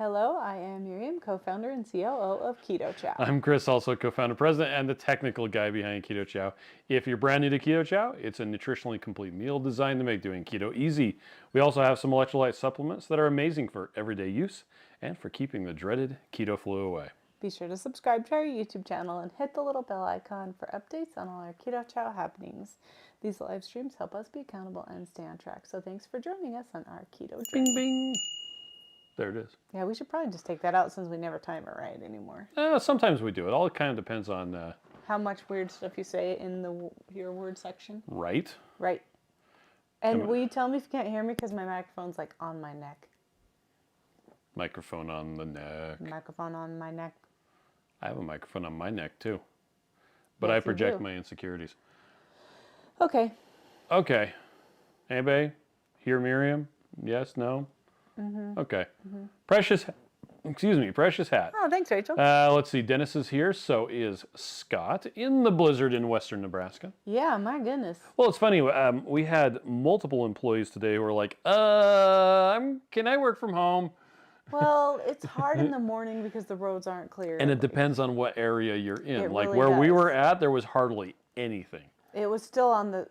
Hello, I am Miriam, co-founder and COO of Keto Chow. I'm Chris, also co-founder, president, and the technical guy behind Keto Chow. If you're brand new to Keto Chow, it's a nutritionally complete meal designed to make doing keto easy. We also have some electrolyte supplements that are amazing for everyday use and for keeping the dreaded keto flu away. Be sure to subscribe to our YouTube channel and hit the little bell icon for updates on all our Keto Chow happenings. These live streams help us be accountable and stay on track. So thanks for joining us on our keto Bing, journey. bing. There it is. Yeah, we should probably just take that out since we never time it right anymore. Sometimes we do. It all kind of depends on... How much weird stuff you say in your word section. Right. Right. And will you tell me if you can't hear me because my microphone's like on my neck. Microphone on the neck. Microphone on my neck. I have a microphone on my neck too. But Yes, I you project do. my insecurities. Okay. Okay. Anybody? Hear Miriam? Yes? No? Mm-hmm. Okay. Mm-hmm. Precious hat. Oh, thanks, Rachel. Let's see. Dennis is here. So is Scott in the blizzard in western Nebraska. Yeah, my goodness. Well, it's funny. We had multiple employees today who were like, can I work from home? Well, it's hard in the morning because the roads aren't clear. And it depends on what area you're in. It Like really where we does. were at, there was hardly anything. It was still on the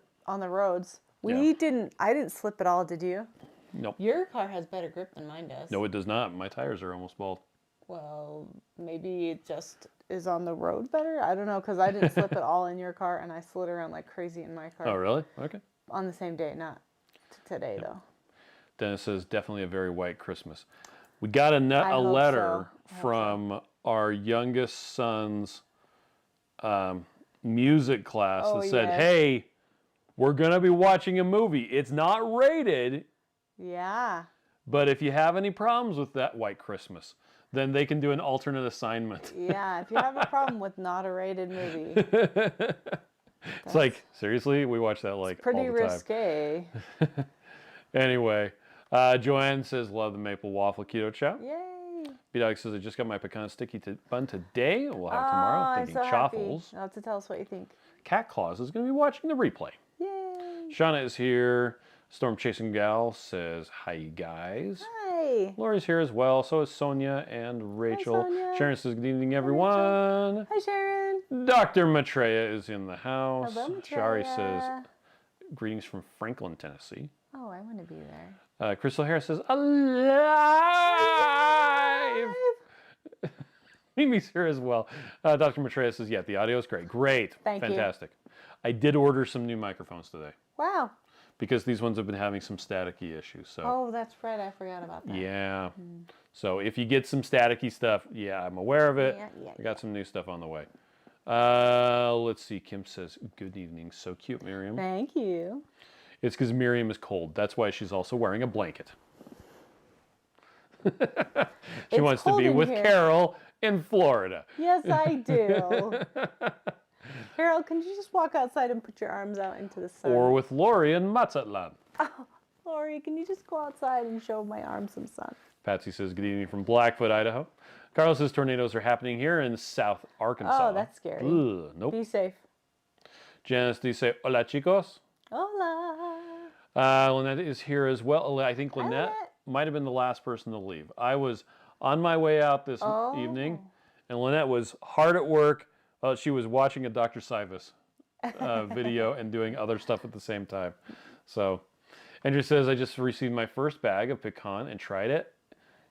roads. I didn't slip at all, did you? Nope. Your car has better grip than mine does. No, it does not. My tires are almost bald. Well, maybe it just is on the road better. I don't know, because I didn't slip at all in your car, and I slid around like crazy in my car. Oh, really? Okay. On the same day, not today, though. Dennis says, definitely a very white Christmas. We got a hope letter so. from our youngest son's music class that said, yes. hey, we're going to be watching a movie. It's not rated, Yeah. but if you have any problems with that white Christmas, then they can do an alternate assignment. Yeah, if you have a problem with not a rated movie. It's like, seriously? We watch that like Pretty all the time. risque. Anyway, Joanne says, love the maple waffle keto chow. Yay. B-Dog says, I just got my pecan sticky bun today. We'll have tomorrow. I'm Thinking so chaffles. happy. You'll have to tell us what you think. Cat Claus is going to be watching the replay. Yay. Shauna is here. Storm Chasing Gal says, hi, guys. Hi. Lori's here as well. So is Sonia and Rachel. Sonia. Sharon says, good evening, everyone. Hi, Sharon. Dr. Maitreya is in the house. Hello, Shari Maitreya. says, greetings from Franklin, Tennessee. Oh, I want to be there. Crystal Harris says, alive! Mimi's here as well. Dr. Maitreya says, yeah, the audio is great. Great. Thank you. Fantastic. I did order some new microphones today Wow. because these ones have been having some staticky issues. So Oh, that's right. I forgot about that. yeah. So if you get some staticky stuff, yeah, I'm aware of it. Yeah, I got some new stuff on the way. Let's see. Kim says, good evening. So cute, Miriam. Thank you. It's because Miriam is cold. That's why she's also wearing a blanket. She wants to cold be in with here. Carol in Florida. Yes, I do. Carol, can you just walk outside and put your arms out into the sun? Or with Lori in Mazatlan. Lori, can you just go outside and show my arms some sun? Patsy says, good evening from Blackfoot, Idaho. Carlos says, tornadoes are happening here in South Arkansas. Oh, that's scary. Ugh, nope. Be safe. Janice, do you say, hola, chicos? Hola. Lynette is here as well. I think Lynette Lynette. might have been the last person to leave. I was on my way out this evening, and Lynette was hard at work. She was watching a Dr. Sivas video and doing other stuff at the same time. So, Andrew says, I just received my first bag of pecan and tried it.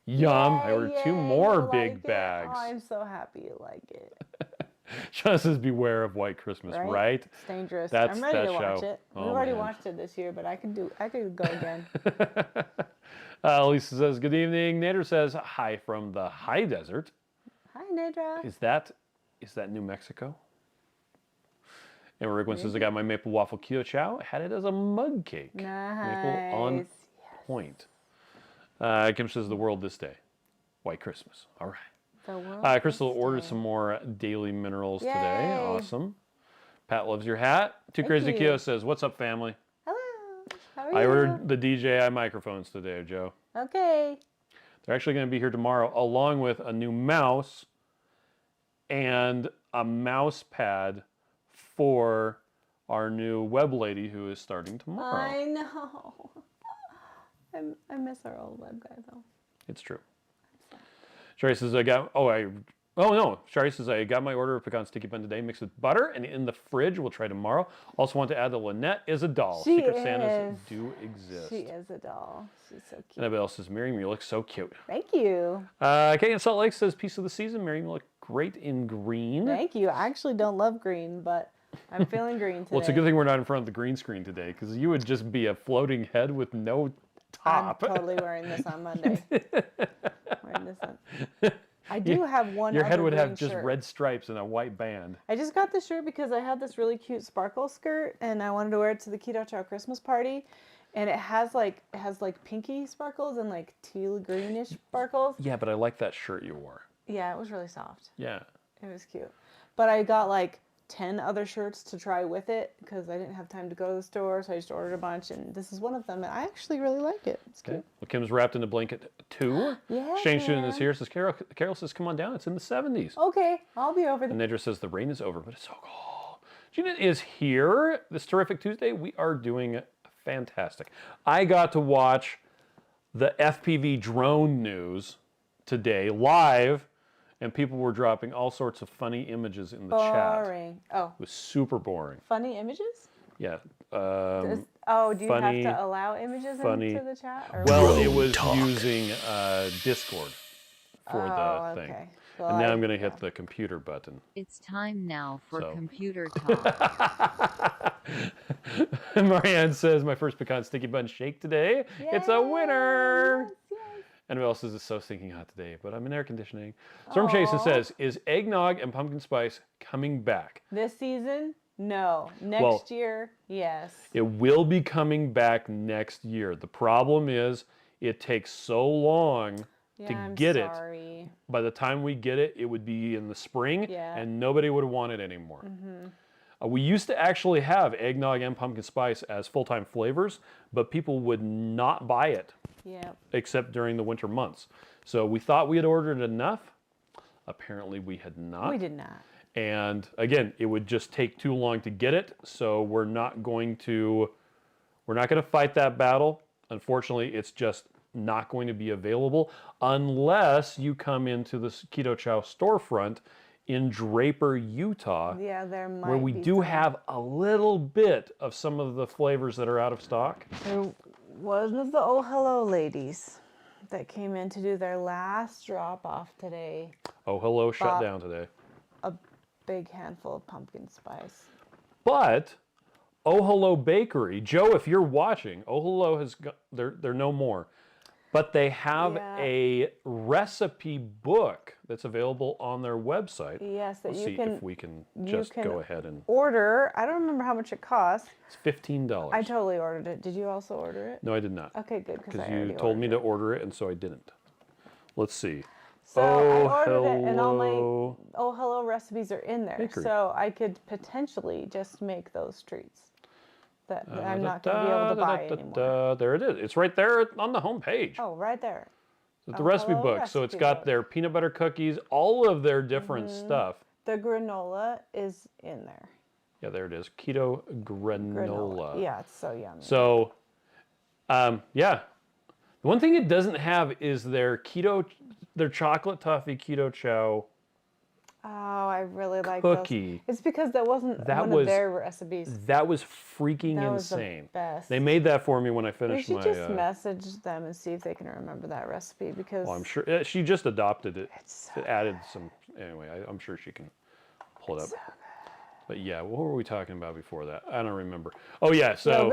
Yum. I ordered two more you big like it? bags. Oh, I'm so happy you like it. Sean says, beware of white Christmas, right? It's dangerous. That's I'm ready that to watch show. it. Oh, We've already man. watched it this year, but I could go again. Lisa says, good evening. Nader says, hi from the high desert. Hi, Nedra. Is that New Mexico? And Rick says, I got my maple waffle keto chow. I had it as a mug cake. Nice. Maple on point. Kim says, the world this day. White Christmas. All right. The world Crystal this ordered day. some more daily minerals today. Yay. Awesome. Pat loves your hat. Too Crazy you. Keto says, what's up, family? Hello. How are I you? ordered the DJI microphones today, Joe. Okay. They're actually going to be here tomorrow, along with a new mouse and a mouse pad for our new web lady who is starting tomorrow. I know. I miss our old web guy, though. It's true. Sherry says, Shari says, I got my order of pecan sticky bun today, mixed with butter, and in the fridge. We'll try tomorrow. Also want to add that Lynette is a doll. She Secret is. Santas do exist. She is a doll. She's so cute. Annabelle says, Miriam, you look so cute. Thank you. Kate in Salt Lake says, piece of the season. Miriam, you look great in green. Thank you. I actually don't love green, but I'm feeling green today. Well, it's a good thing we're not in front of the green screen today, because you would just be a floating head with no top. I'm totally wearing this on Monday. Wearing this on. I do have one. Your head would have green just shirt. red stripes and a white band. I just got this shirt because I had this really cute sparkle skirt and I wanted to wear it to the Keto Chow Christmas party. And it has like pinky sparkles and like teal greenish sparkles. Yeah, but I like that shirt you wore. Yeah, it was really soft. Yeah. It was cute. But I got like 10 other shirts to try with it because I didn't have time to go to the store, so I just ordered a bunch, and this is one of them, and I actually really like it. It's cute. Okay. Well, Kim's wrapped in a blanket too. Yeah. Shane Student is here. Says Carol says, come on down. It's in the 70s. Okay, I'll be over there. And Nedra says the rain is over, but it's so cold. Gina is here this terrific Tuesday. We are doing fantastic. I got to watch the FPV drone news today live. And people were dropping all sorts of funny images in the chat. Boring. Oh. It was super boring. Funny images? Yeah. Do you funny, have to allow images into the chat? Or well, it was using Discord for the thing. Okay. Well, and now I'm going to hit the computer button. It's time now for computer talk. Marianne says, my first pecan sticky bun shake today. Yay! It's a winner. Yes. Anyone else says it's so stinking hot today, but I'm in air conditioning. Storm Chaser says, is eggnog and pumpkin spice coming back? This season? No. Next year? Yes. It will be coming back next year. The problem is it takes so long to get it. By the time we get it, it would be in the spring, and nobody would want it anymore. We used to actually have eggnog and pumpkin spice as full-time flavors, but people would not buy it. Except during the winter months. So we thought we had ordered enough. Apparently we had not. We did not. And again, it would just take too long to get it. So we're not going to fight that battle. Unfortunately, it's just not going to be available unless you come into the Keto Chow storefront in Draper, Utah. Yeah, there might where we do have a little bit of some of the flavors that are out of stock. One of the Oh Hello ladies that came in to do their last drop off today. Oh Hello shut down today. A big handful of pumpkin spice. But Oh Hello Bakery, Joe, if you're watching, Oh Hello has got, they're no more. But they have a recipe book that's available on their website. Yes, that Let's you see can. if we can just go ahead and order. I don't remember how much it costs. It's $15. I totally ordered it. Did you also order it? No, I did not. Okay, good. Because you told me to order it, and so I didn't. Let's see. So I ordered it, and all my Oh Hello recipes are in there. Bakery. So I could potentially just make those treats that I'm not going to be able to buy anymore. There it is. It's right there on the home page. Oh, right there. The recipe book. So it's got their peanut butter cookies, all of their different stuff. The granola is in there. Yeah, there it is. Keto granola. Yeah, it's so yummy. So, yeah. The one thing it doesn't have is their chocolate toffee Keto Chow Oh, I really like cookie. those. It's because that wasn't one of their recipes. That was freaking that was insane. The best. They made that for me when I finished my... You should just message them and see if they can remember that recipe because... Well, I'm sure she just adopted it. So added some... Anyway, I'm sure she can pull it up. So good. But yeah, what were we talking about before that? I don't rember. Oh yeah, so...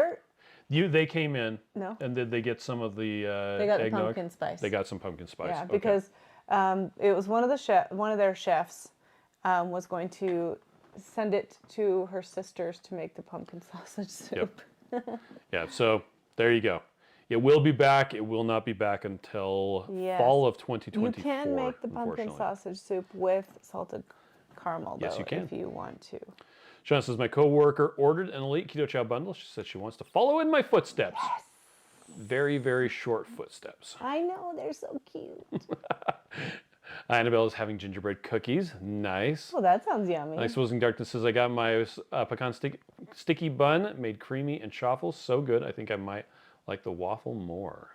Yogurt? They came in. No. And did they get some of the They got eggnog? the pumpkin spice. They got some pumpkin spice. Yeah, because it was one of their chefs was going to send it to her sisters to make the pumpkin sausage soup. Yep. Yeah, so there you go. It will be back. It will not be back until fall of 2024. You can make the pumpkin sausage soup with salted caramel, yes, you can. if you want to. Shauna says, my coworker ordered an Elite Keto Chow bundle. She said she wants to follow in my footsteps. Yes. Very, very short footsteps. I know, they're so cute. Annabelle is having gingerbread cookies. Nice. Well, that sounds yummy. Nice Wilson Darkness says, I got my pecan sticky bun made creamy and chaffle. So good. I think I might like the waffle more.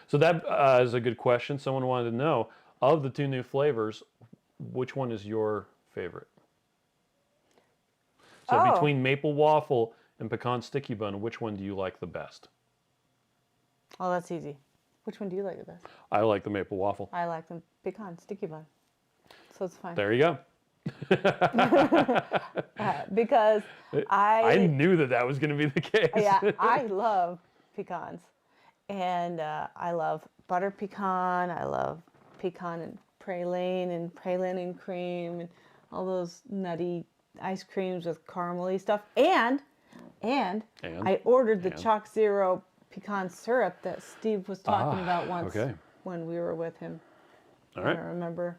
So that is a good question. Someone wanted to know, Of the 2 new flavors, which one is your favorite? So between maple waffle and pecan sticky bun, which one do you like the best? Oh, that's easy. Which one do you like the best? I like the maple waffle. I like the pecan sticky bun. So it's fine. There you go. Because I knew that was going to be the case. Yeah, I love pecans. And I love butter pecan. I love pecan and praline and cream and all those nutty ice creams with caramely stuff. And I ordered the Chalk Zero pecan syrup that Steve was talking about once when we were with him. All right. I don't remember.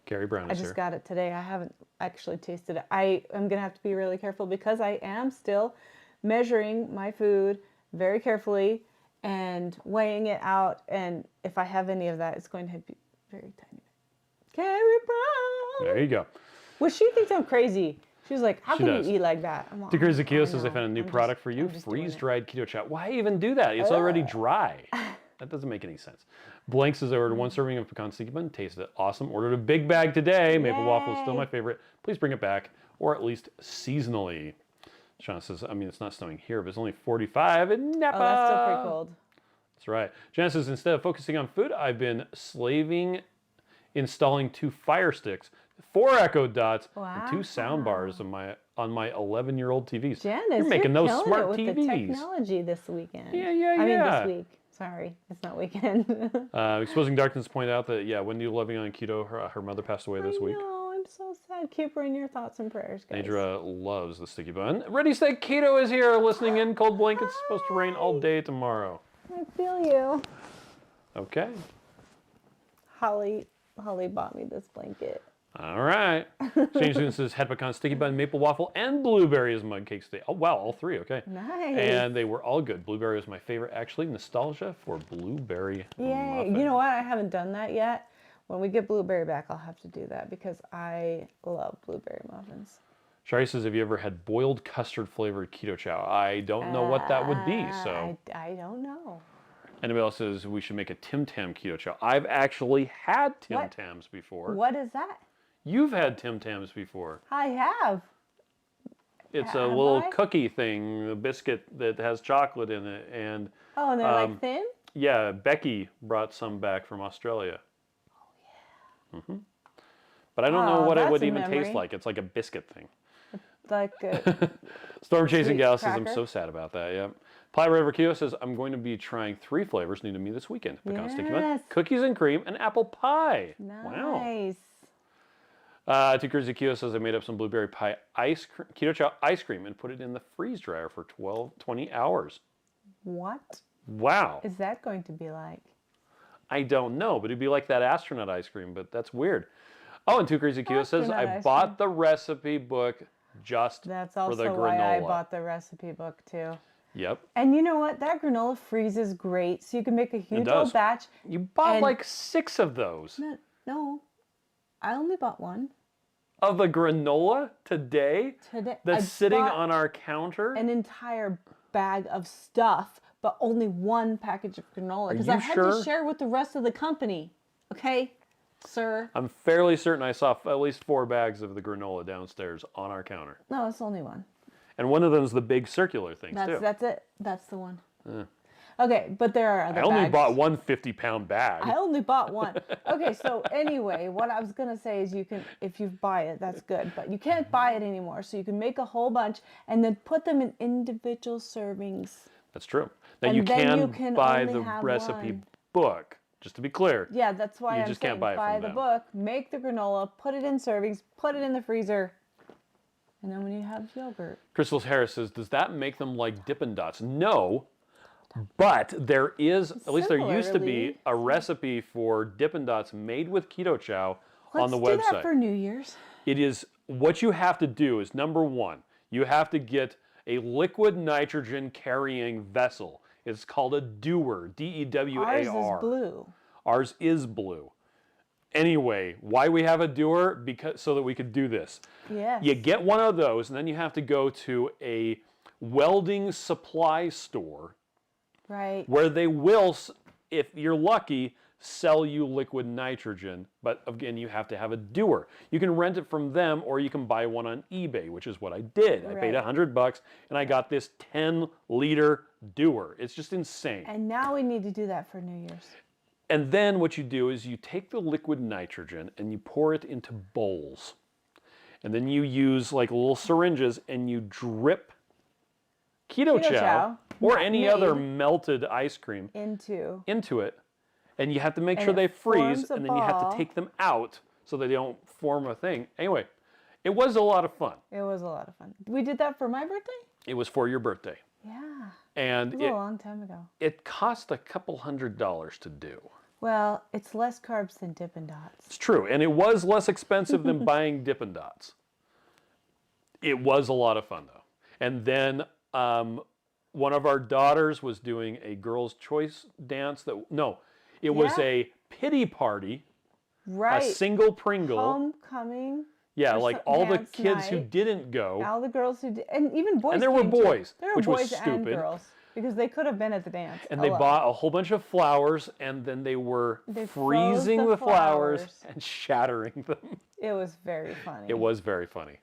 Gary Brown I is just here. got it today. I haven't actually tasted it. I am going to have to be really careful because I am still measuring my food very carefully and weighing it out. And if I have any of that, it's going to be very tiny. Gary Brown. There you go. Well, she thinks I'm crazy. She was like, how can does. you eat like that? I'm like, Decrease "Oh, the Keto I says I know. found a new I'm product just- for you, I'm just doing it." freeze-dried keto chow. Why even do that? It's already dry. That doesn't make any sense. Blank says I ordered 1 serving of pecan sticky bun. Tasted it awesome. Ordered a big bag today. Maple waffle is still my favorite. Please bring it back, or at least seasonally. Sean says, I mean, it's not snowing here, but it's only 45 in Napa. Oh, that's still pretty cold. That's right. Jan says, instead of focusing on food, I've been installing 2 Fire Sticks, 4 Echo Dots, and 2 sound bars on my 11-year-old TVs. Janice, you're making those killing smart it with TVs. the technology this weekend. Yeah. I mean, this week. Sorry, it's not weekend. Exposing Darkness point out that, Wendy living on keto, her mother passed away this week. No, I'm so sad. Keep her in your thoughts and prayers, guys. Nadra loves the sticky bun. Ready, Steak Keto is here listening in. Cold blankets supposed to rain all day tomorrow. I feel you. Okay. Holly bought me this blanket. All right. James says head pecan, sticky bun, maple waffle, and blueberry as mug cakes today. Oh, wow, all 3, okay. Nice. And they were all good. Blueberry was my favorite, actually. Nostalgia for blueberry Yay. muffin. You know what? I haven't done that yet. When we get blueberry back, I'll have to do that because I love blueberry muffins. Shari says, have you ever had boiled custard flavored keto chow? I don't know what that would be, so. I don't know. Anybody else says we should make a Tim Tam keto chow? I've actually had Tim Tams before. What is that? You've had Tim Tams before. I have. It's a little cookie thing, a biscuit that has chocolate in it. And Oh, and they're like thin? yeah, Becky brought some back from Australia. Oh, yeah. But I don't know what it would even taste like. It's like a biscuit thing. Like a Storm Chasing sweet Gal says, I'm cracker? so sad about that, yep. Ply River Keo says, I'm going to be trying 3 flavors new to me this weekend. Pecan sticky bun, Yes. cookies and cream, and apple pie. Wow. nice. Tukurzy Keo says, I made up some blueberry pie keto chow ice cream and put it in the freeze dryer for 20 hours. What Wow. is that going to be like? I don't know, but it'd be like that astronaut ice cream, but that's weird. Oh, and Two Crazy Keo says, Astronaut I ice bought the recipe book just That's for the also why granola. I bought the recipe book too. Yep. And you know what? That granola freezes great, so you can make a huge does. old batch. You bought And- like 6 of those. No, I only bought one Of the granola today? today. That's I sitting bought on our counter? an entire bag of stuff, but only one package of granola because I you had sure? to share with the rest of the company. Okay, sir. I'm fairly certain I saw at least 4 bags of the granola downstairs on our counter. No, it's only one. And one of them's the big circular things, too. That's it. That's the one. Okay, but there are other I only bags. bought one 50-pound bag. I only bought one. Okay, so anyway, what I was gonna say is you can, if you buy it, that's good, but you can't buy it anymore. So you can make a whole bunch and then put them in individual servings. That's true. Now And you then you can can buy only the have recipe one. book, just to be clear. Yeah, that's why You I'm just saying can't buy it from the them. book, make the granola, put it in servings, put it in the freezer, and then when you have yogurt. Crystal Harris says, does that make them like Dippin' Dots? No, but there is, at least there used to be, Similarly. a recipe for Dippin' Dots made with Keto Chow on the Let's do website. that for New Year's. It is, what you have to do is, number 1, you have to get a liquid nitrogen carrying vessel. It's called a dewar, D-E-W-A-R. Ours is blue. Ours is blue. Anyway, why we have a dewar? Because so that we could do this. Yes. You get one of those, and then you have to go to a welding supply store Right. where they will, if you're lucky, sell you liquid nitrogen, but again, you have to have a doer. You can rent it from them, or you can buy one on eBay, which is what I did. I paid Right. $100 and I got this 10-liter doer. It's just insane. And now we need to do that for New Year's. And then what you do is you take the liquid nitrogen and you pour it into bowls. And then you use like little syringes and you drip Keto Chow or any other melted ice cream into it. And you have to make sure they freeze, and then you have to take them out so that they don't form a thing. Anyway, it was a lot of fun. It was a lot of fun. We did that for my birthday? It was for your birthday. Yeah. And it was a long time ago. It cost a couple $100 to do. Well, it's less carbs than Dippin' Dots. It's true, and it was less expensive than buying Dippin' Dots. It was a lot of fun, though. And then one of our daughters was doing a girls' choice dance. It was a pity party. Right. A single Pringle. Homecoming. Yeah, like all the kids who didn't go. All the girls who did, and even boys. And there were boys, which was stupid. And girls, because they could have been at the dance. And they bought a whole bunch of flowers, and then they were freezing the flowers and shattering them. It was very funny. It was very funny.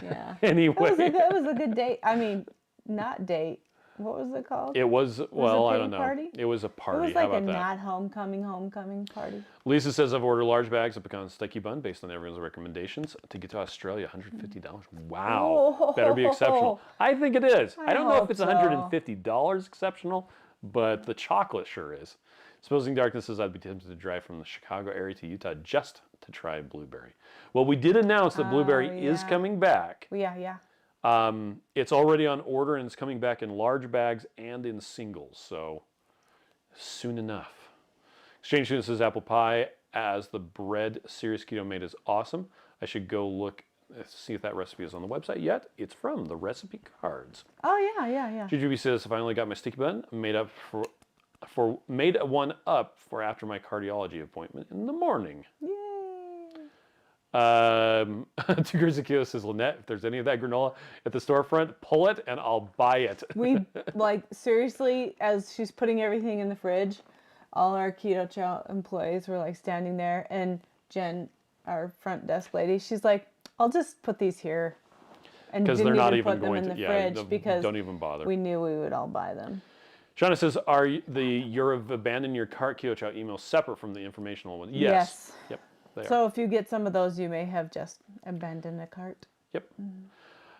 Yeah. Anyway. It was a good date. I mean, not date. What was it called? It was, well, I don't know. Party? It was a party. It was like How about a that? not homecoming party. Lisa says, I've ordered large bags of pecan sticky bun based on everyone's recommendations to get to Australia. $150. Wow. Oh. Better be exceptional. I think it is. I don't know if hope it's so. $150 exceptional, but the chocolate sure is. Supposing Darkness says, I'd be tempted to drive from the Chicago area to Utah just to try blueberry. Well, we did announce that blueberry is coming back. Yeah. It's already on order, and it's coming back in large bags and in singles, so soon enough. Exchange Student says apple pie as the bread Serious Keto made is awesome. I should go look, see if that recipe is on the website yet. It's from the recipe cards. Oh yeah. Jujubee says, I finally got my sticky bun made one up for after my cardiology appointment in the morning. Yay. Tigers Akio says, Lynette, if there's any of that granola at the storefront, pull it and I'll buy it. We, like, seriously, as she's putting everything in the fridge, all our Keto Chow employees were, like, standing there, and Jen, our front desk lady, she's like, I'll just put these here. And didn't they're not even even put them going in to, the fridge because don't even bother. We knew we would all buy them. Shauna says, you've abandoned your cart Keto Chow emails separate from the informational one? Yes. Yep. So if you get some of those, you may have just abandoned the cart. Yep.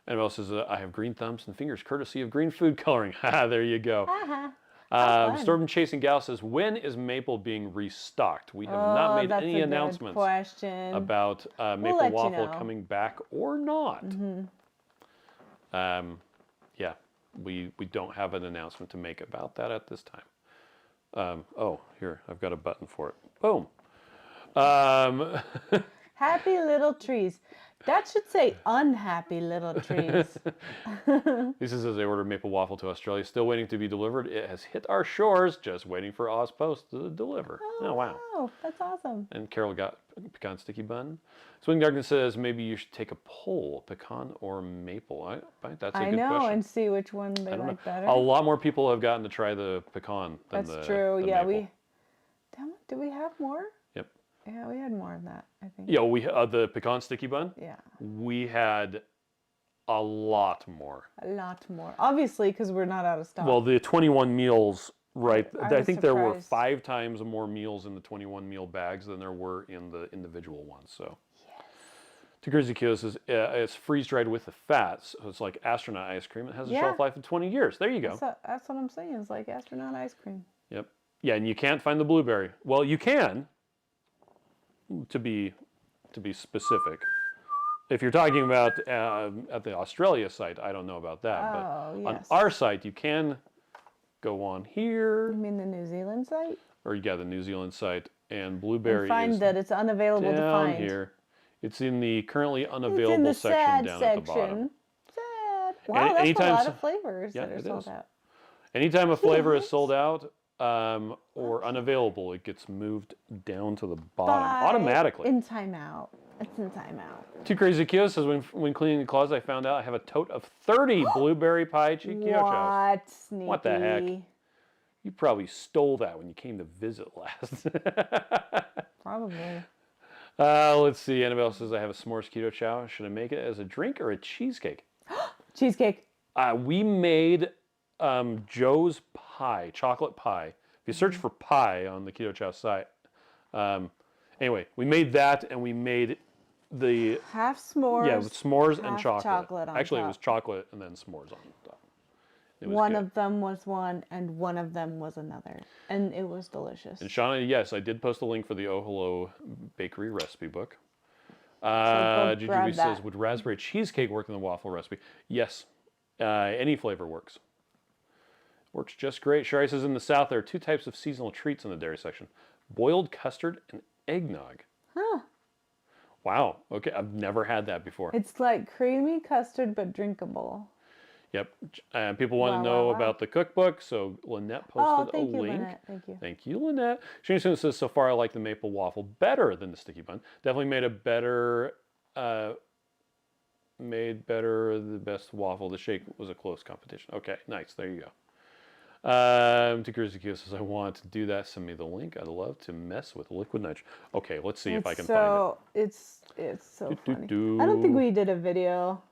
And else says, I have green thumbs and fingers courtesy of green food coloring. There you go. Storm Chasing Gal says, when is Maple being restocked? We have not made any announcements about Maple Waffle coming back or not. Yeah, we don't have an announcement to make about that at this time. Here, I've got a button for it. Boom. Happy little trees. That should say unhappy little trees. Lisa says they ordered Maple Waffle to Australia, still waiting to be delivered. It has hit our shores, just waiting for Ozpost to deliver. Oh, wow. Oh, that's awesome. And Carol got pecan sticky bun. Swing Darkness says maybe you should take a poll, pecan or maple. That's a good question. I know, and see which one they like better. A lot more people have gotten to try the pecan than That's true. the Yeah, maple. do we have more? Yep. Yeah, we had more of that, I think. Yeah, we the pecan sticky bun. Yeah. We had a lot more. A lot more. Obviously, because we're not out of stock. Well, the 21 meals, right? I think there were surprised. 5 times more meals in the 21 meal bags than there were in the individual ones. So. Yes. To Grizzly Kilo says it's freeze dried with the fats, so it's like astronaut ice cream. It has a shelf life of 20 years. There you go. That's what I'm saying. It's like astronaut ice cream. Yep. Yeah, and you can't find the blueberry. Well, you can. To be specific. If you're talking about at the Australia site, I don't know about that. But on our site, you can go on here. You mean the New Zealand site? Or the New Zealand site, and blueberry and find is that it's unavailable to find. down here. It's in the currently unavailable section down at the bottom. Sad. Wow, that's a lot of flavors that are sold out. Anytime a flavor is sold out or unavailable, it gets moved down to the bottom automatically. In timeout. It's in timeout. Too Crazy Kyo says, when cleaning the closet, I found out I have a tote of 30 blueberry pie Keto Chows. What? Sneaky. What the heck? You probably stole that when you came to visit last. Probably. Let's see. Annabelle says, I have a s'mores keto chow. Should I make it as a drink or a cheesecake? Cheesecake. We made Joe's pie, chocolate pie. If you search for pie on the Keto Chow site. Anyway, we made that and we made the... Half s'mores. Yeah, with s'mores and half chocolate. on Actually, top. it was chocolate and then s'mores on top. It was One good. of them was one and one of them was another. And it was delicious. And Shauna, yes, I did post a link for the Oh Hello Bakery recipe book. go Juju grab says, that. would raspberry cheesecake work in the waffle recipe? Yes. Any flavor works. Works just great. Sherry says, in the South, there are 2 types of seasonal treats in the dairy section. Boiled custard and eggnog. Huh. Wow. Okay, I've never had that before. It's like creamy custard but drinkable. Yep. People want to know about the cookbook, so Lynette posted a link. Lynette. Thank you. Thank you, Lynette. Shane says, so far I like the maple waffle better than the sticky bun. Definitely made a better, the best waffle. The shake was a close competition. Okay, nice. There you go. Takuruzuki says, I want to do that. Send me the link. I'd love to mess with liquid nitrogen. Okay, let's see if I can find it. It's so funny. I don't think we did a video.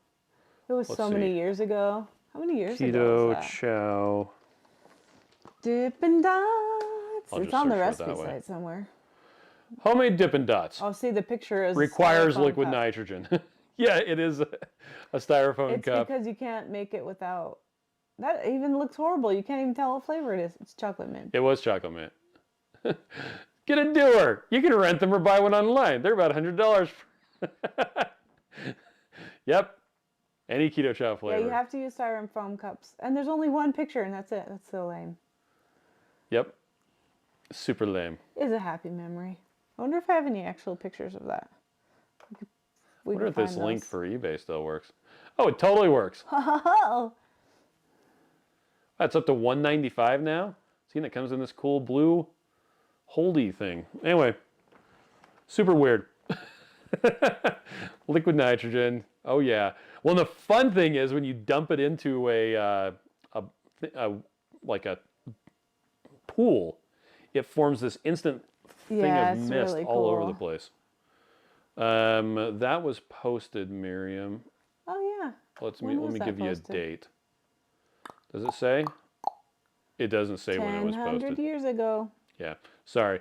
It was Let's so many see. years ago. How many years ago Keto was that? Chow. Dippin' Dots. I'll It's just on the search for it recipe that way. site somewhere. Homemade Dippin' Dots. Oh, see, the picture is Requires styrofoam liquid cup. nitrogen. Yeah, it is a styrofoam It's cup. because you can't make it without. That even looks horrible. You can't even tell what flavor it is. It's chocolate mint. It was chocolate mint. Get a doer. You can rent them or buy one online. They're about $100. Yep. Any Keto Chow flavor. Yeah, you have to use styrofoam cups. And there's only one picture, and that's it. That's so lame. Yep. Super lame. It's a happy memory. I wonder if I have any actual pictures of that. I wonder if this link for eBay still works. Oh, it totally works. Oh, That's up to $195 now. See, and it comes in this cool blue holdy thing. Anyway, super weird. Liquid nitrogen. Oh yeah. Well, the fun thing is when you dump it into a pool, it forms this instant thing of it's mist really all over cool. the place. That was posted, Miriam. Oh yeah. Let When me was that give you a posted? date. Does it say? It doesn't say when it was 100 posted. years ago. Yeah, sorry.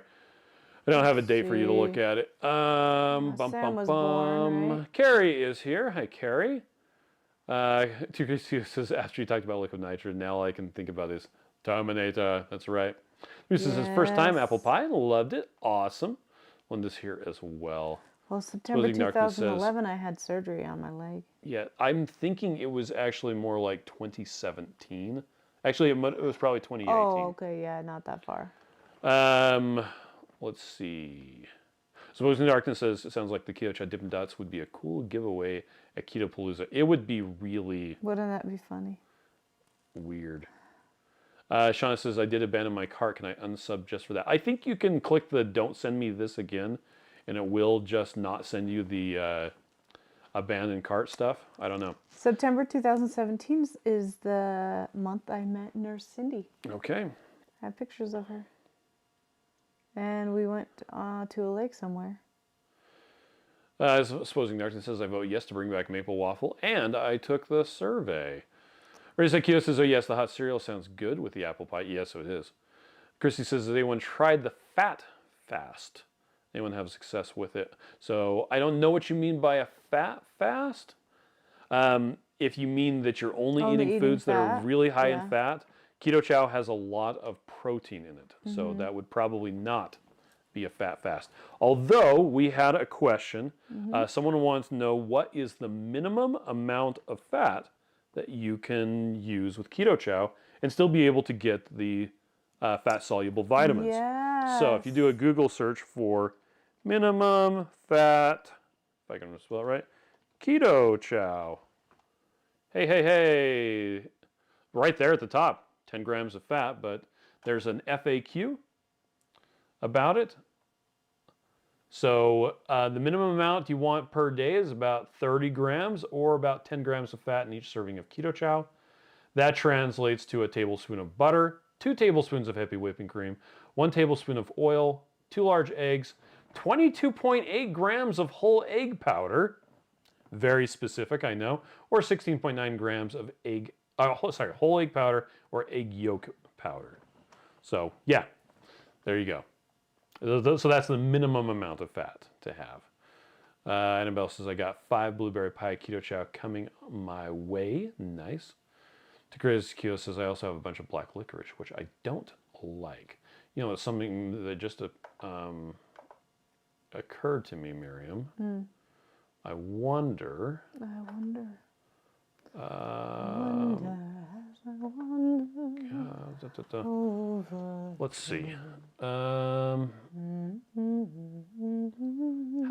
I don't have a date for you to look at it. Sam was born, right? Carrie is here. Hi, Carrie. Says, after you talked about liquid nitrogen, now all I can think about is Terminator. That's right. This is his first time apple Yes. pie. Loved it. Awesome. Linda's here as well. Well, September Supposing Narcan says- 2011, I had surgery on my leg. Yeah, I'm thinking it was actually more like 2017. Actually, it was probably 2018. Oh, okay, yeah, not that far. Let's see. Supposing Darkness says, it sounds like the Keto Chow Dippin' Dots would be a cool giveaway at Keto Palooza. It would be really Wouldn't that be funny? weird. Shauna says, I did abandon my cart. Can I unsub just for that? I think you can click the don't send me this again, and it will just not send you the abandoned cart stuff. I don't know. September 2017 is the month I met Nurse Cindy. Okay. I have pictures of her. And we went to a lake somewhere. Supposing Darkness says, I vote yes to bring back Maple Waffle, and I took the survey. Risa Kyo says, oh yes, the hot cereal sounds good with the apple pie. Yes, it is. Christy says, has anyone tried the fat fast? Anyone have success with it? So I don't know what you mean by a fat fast. If you mean that you're only eating foods that are really high in fat, Keto Chow has a lot of protein in it. So that would probably not be a fat fast. Although we had a question, someone wants to know what is the minimum amount of fat that you can use with Keto Chow and still be able to get the fat soluble vitamins. Yes. So if you do a Google search for minimum fat, if I can spell it right, Keto Chow. Hey. Right there at the top, 10 grams of fat, but there's an FAQ about it. So the minimum amount you want per day is about 30 grams or about 10 grams of fat in each serving of Keto Chow. That translates to a tablespoon of butter, 2 tablespoons of heavy whipping cream, 1 tablespoon of oil, 2 large eggs, 22.8 grams of whole egg powder, very specific, I know, or 16.9 grams of whole egg powder or egg yolk powder. So yeah, there you go. So that's the minimum amount of fat to have. Annabelle says, I got 5 blueberry pie keto chow coming my way. Nice. Takira Kyo says, I also have a bunch of black licorice, which I don't like. You know, it's something that just occurred to me, Miriam. I wonder. Let's see. How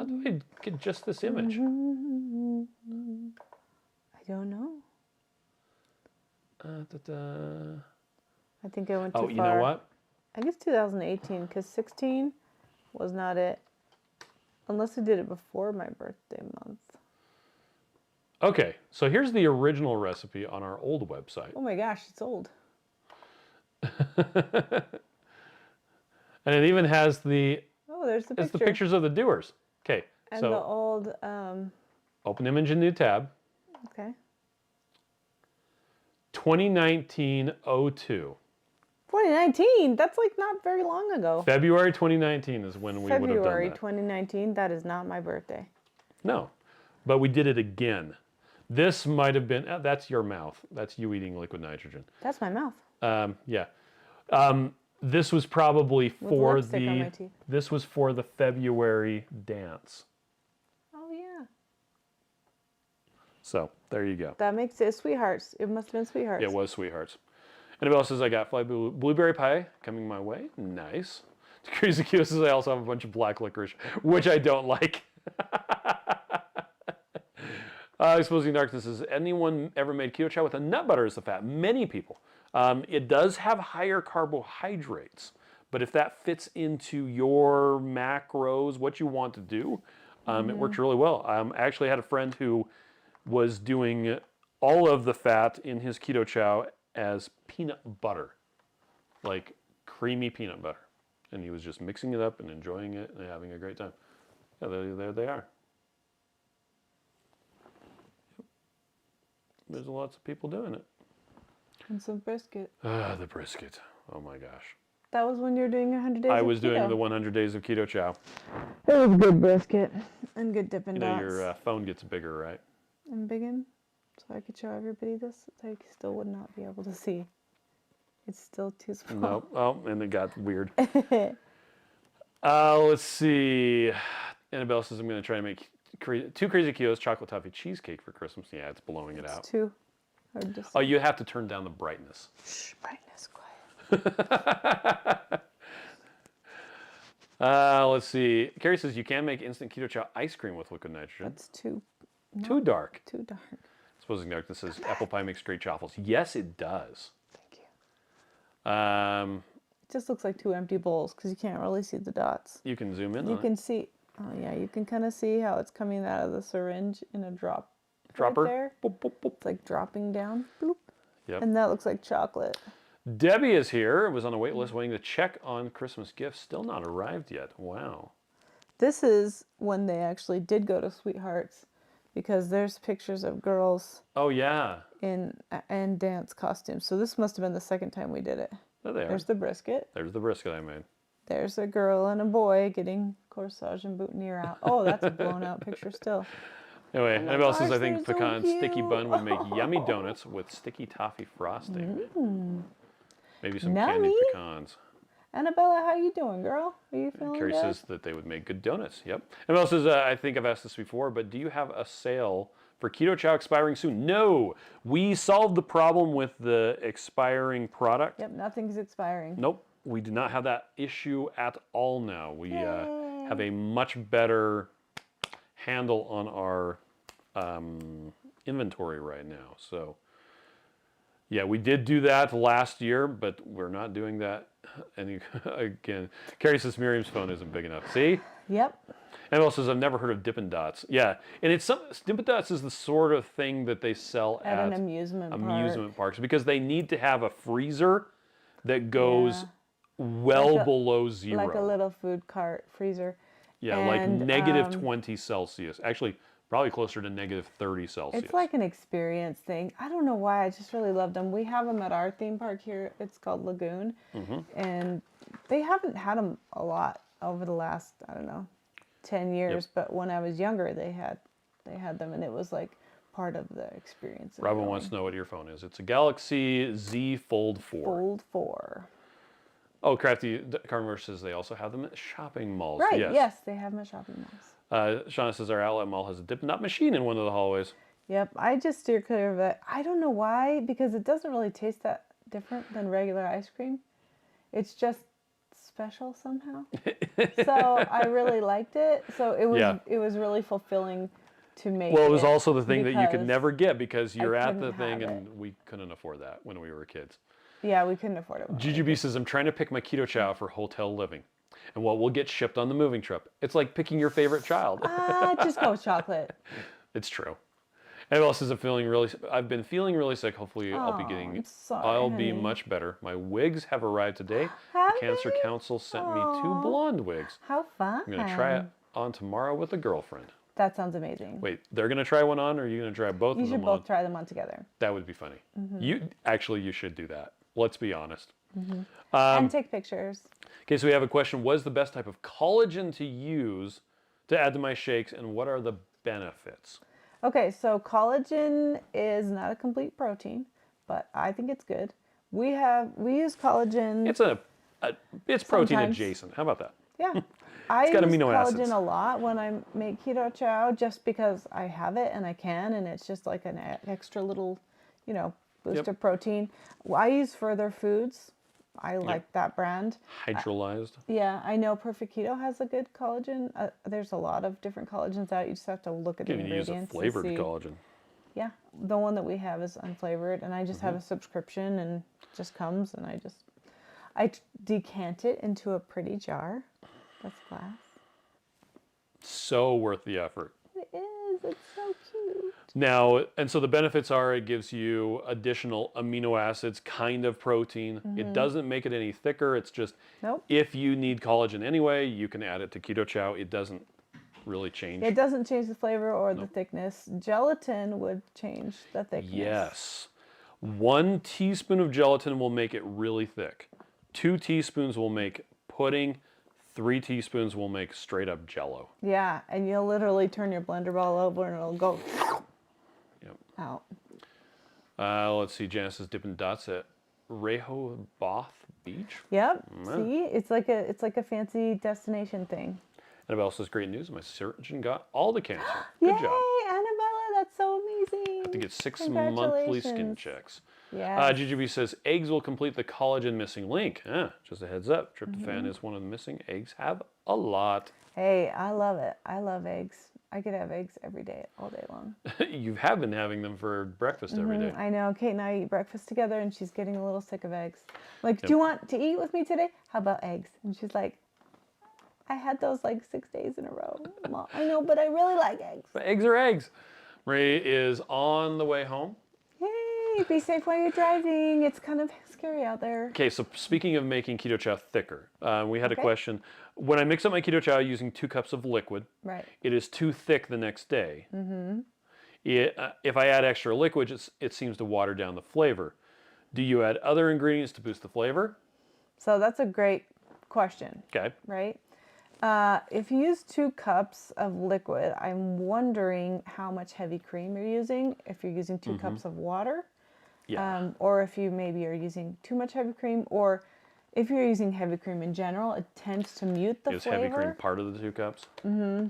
do I get just this image? I don't know. I think I went too far. Oh, you know what? I guess 2018, because 16 was not it. Unless I did it before my birthday month. Okay, so here's the original recipe on our old website. Oh my gosh, it's old. And it even has the... Oh, there's the picture. It's the pictures of the doers. Okay, and so... the old... Open image in new tab. Okay. 2019-02. 2019? That's like not very long ago. February 2019 is when we would have done that. February 2019? That is not my birthday. No, but we did it again. This might have been... that's your mouth. That's you eating liquid nitrogen. That's my mouth. Yeah. This was probably for lipstick on my teeth. This was for the February dance. Oh yeah. So there you go. That makes it Sweethearts. It must have been Sweethearts. It was Sweethearts. Annabelle says, I got 5 blueberry pie coming my way. Nice. Crazy Q says, I also have a bunch of black licorice, which I don't like. Exposing Darkness says, anyone ever made keto chow with a nut butter as the fat? Many people. It does have higher carbohydrates, but if that fits into your macros, what you want to do, it works really well. I actually had a friend who was doing all of the fat in his keto chow as peanut butter, like creamy peanut butter. And he was just mixing it up and enjoying it and having a great time. Yeah, there they are. There's lots of people doing it. And some brisket. The brisket. Oh my gosh. That was when you were doing 100 days I of was doing keto. the 100 days of keto chow. It was good brisket and good dippin' You know, dots. your phone gets bigger, right? And biggin, so I could show everybody this. They still would not be able to see. It's still too small. Nope. Oh, and it got weird. Let's see. Annabelle says I'm going to try to make 2 Crazy Kilos chocolate toffee cheesecake for Christmas. Yeah, it's blowing it out. It's too hard to see. Oh, you have to turn down the brightness. Shh, brightness, quiet. Let's see. Carrie says you can make instant keto chow ice cream with liquid nitrogen. That's too dark. Too dark. Exposing Darkness says apple pie makes great chaffles. Yes, it does. Thank you. Um, It just looks like 2 empty bowls because you can't really see the dots. you can zoom in You on can it. see. Oh yeah, you can kind of see how it's coming out of the syringe in a drop. Dropper. Right there. Boop, boop, boop. It's like dropping down. Bloop. Yep. And that looks like chocolate. Debbie is here. Was on a wait list waiting to check on Christmas gifts. Still not arrived yet. Wow. This is when they actually did go to Sweethearts, because there's pictures of girls Oh yeah. in dance costumes. So this must have been the second time we did it. There they are. There's the brisket. There's the brisket I made. There's a girl and a boy getting corsage and boutonniere out. Oh, that's a blown out picture still. Anyway, my Annabelle says gosh, I think they're so pecan sticky cute. bun would make yummy donuts with sticky toffee frosting. Maybe some candied Yummy. pecans. Annabella, how you doing, girl? Are you feeling Carrie good? says that they would make good donuts. Yep. Annabelle says, I think I've asked this before, but do you have a sale for Keto Chow expiring soon? No. We solved the problem with the expiring product. Yep, nothing's expiring. Nope. We do not have that issue at all now. We have a much better handle on our inventory right now. So, yeah, we did do that last year, but we're not doing that again. Carrie says Miriam's phone isn't big enough. See? Yep. Annabelle says, I've never heard of Dippin' Dots. Yeah, and Dippin' Dots is the sort of thing that they sell At an amusement park. parks because they need to have a freezer that goes Yeah. well Like a- below zero. Like a little food cart freezer. Yeah, like And, negative 20 Celsius. Actually, probably closer to negative 30 Celsius. It's like an experience thing. I don't know why. I just really love them. We have them at our theme park here. It's called Lagoon. And they haven't had them a lot over the last, I don't know, 10 years. But when I was younger, they had them, and it was like part of the experience. Robin wants to know what your phone is. It's a Galaxy Z Fold 4. Fold 4. Oh, Crafty Carmer says they also have them at shopping malls. Right, Yes. yes, they have them at shopping malls. Shauna says our outlet mall has a Dippin' Dot machine in one of the hallways. Yep, I just steer clear of it. I don't know why, because it doesn't really taste that different than regular ice cream. It's just special somehow. So I really liked it. So it was really fulfilling to make. Well, it was also the thing that you could because never get because you're at the couldn't thing have and we couldn't afford that when we were kids. Yeah, we couldn't afford it. GGB says, I'm trying to pick my Keto Chow for hotel living and what will get shipped on the moving truck. It's like picking your favorite child. Just go with chocolate. It's true. And else says, I've been feeling really sick. Hopefully I'll be getting, I'm sorry, I'll be honey. much better. My wigs have arrived today. Have The Cancer they? Council sent me 2 blonde wigs. How fun. I'm going to try it on tomorrow with a girlfriend. That sounds amazing. Wait, they're going to try one on or are you going to try both You of them should on? both try them on together. That would be funny. You should do that. Let's be honest. And take pictures. Okay, so we have a question. What is the best type of collagen to use to add to my shakes and what are the benefits? Okay, so collagen is not a complete protein, but I think it's good. We use collagen. It's protein Sometimes. adjacent. How about that? Yeah. I got use amino collagen acids. a lot when I make Keto Chow just because I have it and I can, and it's just like an extra little, boost Yep. of protein. I use Further Foods. I like that brand. Hydrolyzed. Yeah, I know Perfect Keto has a good collagen. There's a lot of different collagens out. You just have to look at the You can use ingredients. a flavored and see. collagen. Yeah, the one that we have is unflavored, and I just have a subscription, and it just comes, and I decant it into a pretty jar. That's glass. So worth the effort. It is. It's so cute. Now, and so the benefits are it gives you additional amino acids, kind of protein. It doesn't make it any thicker. It's just Nope. if you need collagen anyway, you can add it to Keto Chow. It doesn't really change. It doesn't change the flavor or the thickness. Gelatin would change the thickness. Yes. 1 teaspoon of gelatin will make it really thick. 2 teaspoons will make pudding. 3 teaspoons will make straight up Jello. Yeah, and you'll literally turn your blender ball over and it'll go out. Let's see. Janice says Dippin' Dots at Rehoboth Beach. Yep. See, it's like a fancy destination thing. Annabelle says, great news. My surgeon got all the cancer. Yay, Good job. Annabella, that's so amazing. To get 6 monthly skin Congratulations. checks. Yeah. GGB says, eggs will complete the collagen missing link. Just a heads up. Tryptophan is one of the missing. Eggs have a lot. Hey, I love it. I love eggs. I could have eggs every day, all day long. You have been having them for breakfast every day. I know. Kate and I eat breakfast together, and she's getting a little sick of eggs. Like, do you want to eat with me today? How about eggs? And she's like, I had those like 6 days in a row. Mom, I know, but I really like eggs. But eggs are eggs. Ray is on the way home. Yay! Be safe while you're driving. It's kind of scary out there. Okay, so speaking of making Keto Chow thicker, we had a Okay. question. When I mix up my Keto Chow using 2 cups of liquid, Right. it is too thick the next day. If I add extra liquid, it seems to water down the flavor. Do you add other ingredients to boost the flavor? So that's a great question, Okay. right? If you use 2 cups of liquid, I'm wondering how much heavy cream you're using. If you're using 2 cups of water, Yeah. or if you maybe are using too much heavy cream, or if you're using heavy cream in general, it tends to mute the Is flavor. heavy cream part of the 2 cups?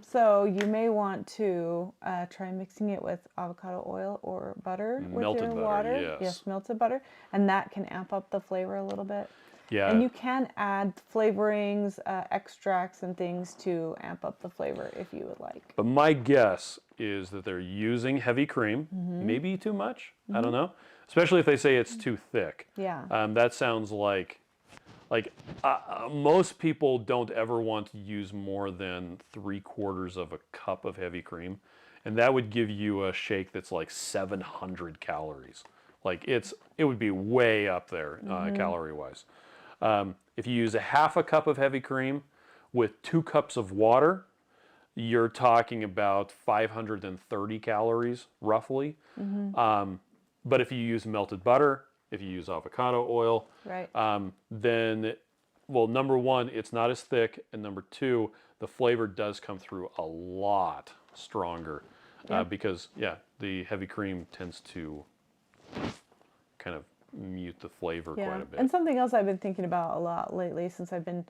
So you may want to try mixing it with avocado oil or butter Melted with your butter, water. yes. Melted butter, and that can amp up the flavor a little bit. Yeah. And you can add flavorings, extracts, and things to amp up the flavor if you would like. But my guess is that they're using heavy cream, maybe too much. I don't know. Especially if they say it's too thick. Yeah. That sounds like most people don't ever want to use more than 3/4 of a cup of heavy cream, and that would give you a shake that's like 700 calories. Like it would be way up there calorie wise. If you use a half a cup of heavy cream with 2 cups of water, you're talking about 530 calories roughly. But if you use melted butter, if you use avocado oil, Right. then, well, number one, it's not as thick, and number two, the flavor does come through a lot stronger because, the heavy cream tends to kind of mute the flavor quite a bit. And something else I've been thinking about a lot lately since I've been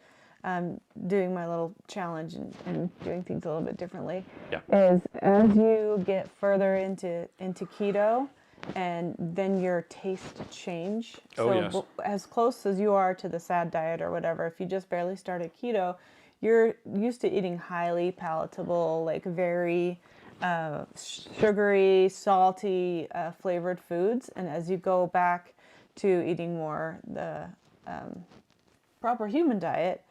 doing my little challenge and doing things a little bit differently is as you get further into keto and then your taste change. As close as you are to the SAD diet or whatever, if you just barely started keto, you're used to eating highly palatable, like very sugary, salty, flavored foods. And as you go back to eating more the proper human diet,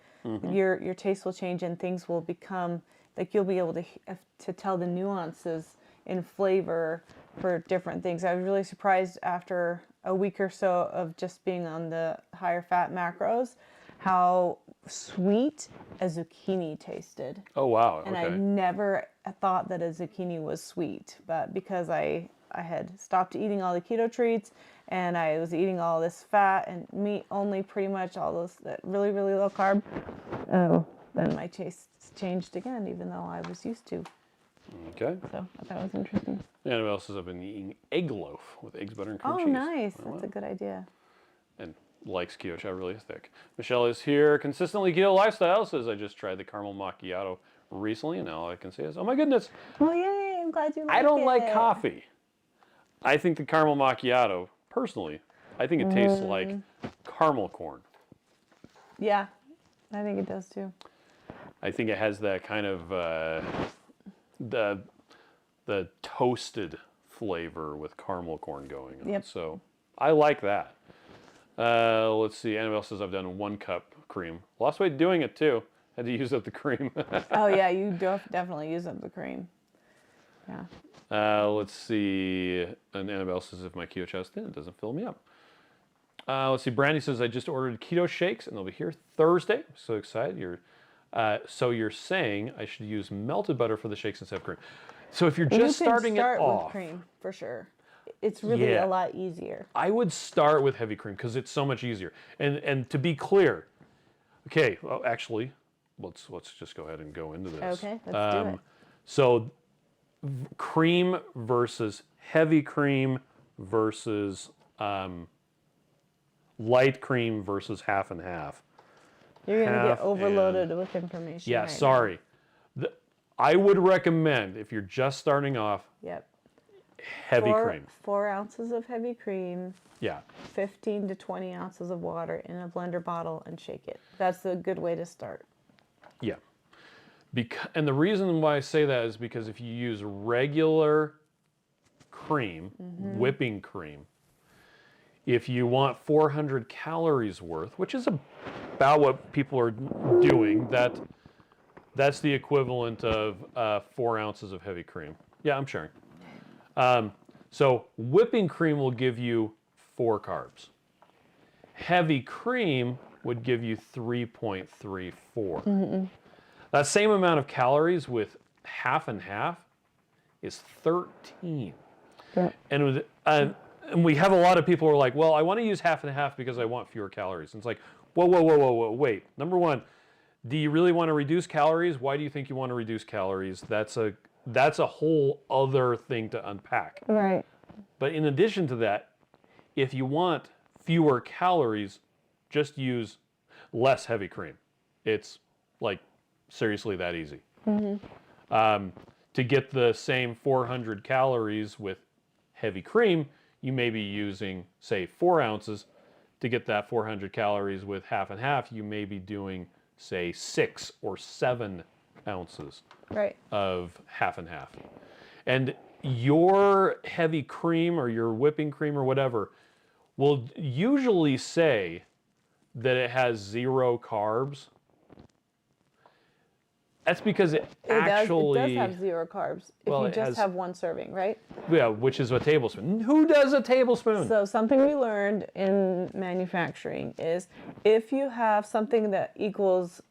your taste will change and things will become like you'll be able to tell the nuances in flavor for different things. I was really surprised after a week or so of just being on the higher fat macros how sweet a zucchini tasted. Oh, wow. And okay. I never thought that a zucchini was sweet, but because I had stopped eating all the keto treats and I was eating all this fat and meat only, pretty much all those that really, really low carb, then my taste changed again, even though I was used to. Okay. So I thought it was interesting. And what else is I've been eating egg loaf with eggs, butter, and cream cheese. Oh, nice. That's a good idea. And likes Keto Chow really thick. Michelle is here. Consistently keto lifestyle says I just tried the caramel macchiato recently, and all I can say is, oh my goodness. Oh yay! I'm glad you like it. I don't like coffee. I think the caramel macchiato, personally, I think it tastes like caramel corn. Yeah, I think it does too. I think it has that kind of the toasted flavor with caramel corn going on. Yep. So I like that. Let's see. Annabelle says I've done 1 cup cream. Lost weight doing it too. Had to use up the cream. Oh yeah, you definitely use up the cream. Yeah. Let's see. And Annabelle says if my keto chow is thin, it doesn't fill me up. Let's see. Brandy says I just ordered keto shakes and they'll be here Thursday. So excited. So you're saying I should use melted butter for the shakes instead of cream. So if you're just starting it off, with cream for sure. It's really a lot easier. I would start with heavy cream because it's so much easier. And to be clear, okay, well, actually, let's just go ahead and go into this. Okay, let's do it. So cream versus heavy cream versus light cream versus half and half. You're going to get overloaded with information. Yeah, right sorry. I would recommend, if you're just starting off, Yep. heavy cream. 4 ounces of heavy cream. Yeah. 15 to 20 ounces of water in a blender bottle and shake it. That's a good way to start. Yeah. And the reason why I say that is because if you use regular cream, whipping cream, if you want 400 calories worth, which is about what people are doing, that's the equivalent of 4 ounces of heavy cream. Yeah, I'm sharing. So whipping cream will give you 4 carbs. Heavy cream would give you 3.34. That same amount of calories with half and half is 13. Yeah. And we have a lot of people who are like, well, I want to use half and half because I want fewer calories. And it's like, whoa, wait. Number one, do you really want to reduce calories? Why do you think you want to reduce calories? That's a whole other thing to unpack. Right. But in addition to that, if you want fewer calories, just use less heavy cream. It's like seriously that easy. To get the same 400 calories with heavy cream, you may be using, say, 4 ounces. To get that 400 calories with half and half, you may be doing, say, 6 or 7 ounces of half and half. And your heavy cream or your whipping cream or whatever will usually say that it has 0 carbs. That's because it It actually... does have 0 carbs if Well, you it just has- have 1 serving, right? Yeah, which is a tablespoon. Who does a tablespoon? So something we learned in manufacturing is if you have something that equals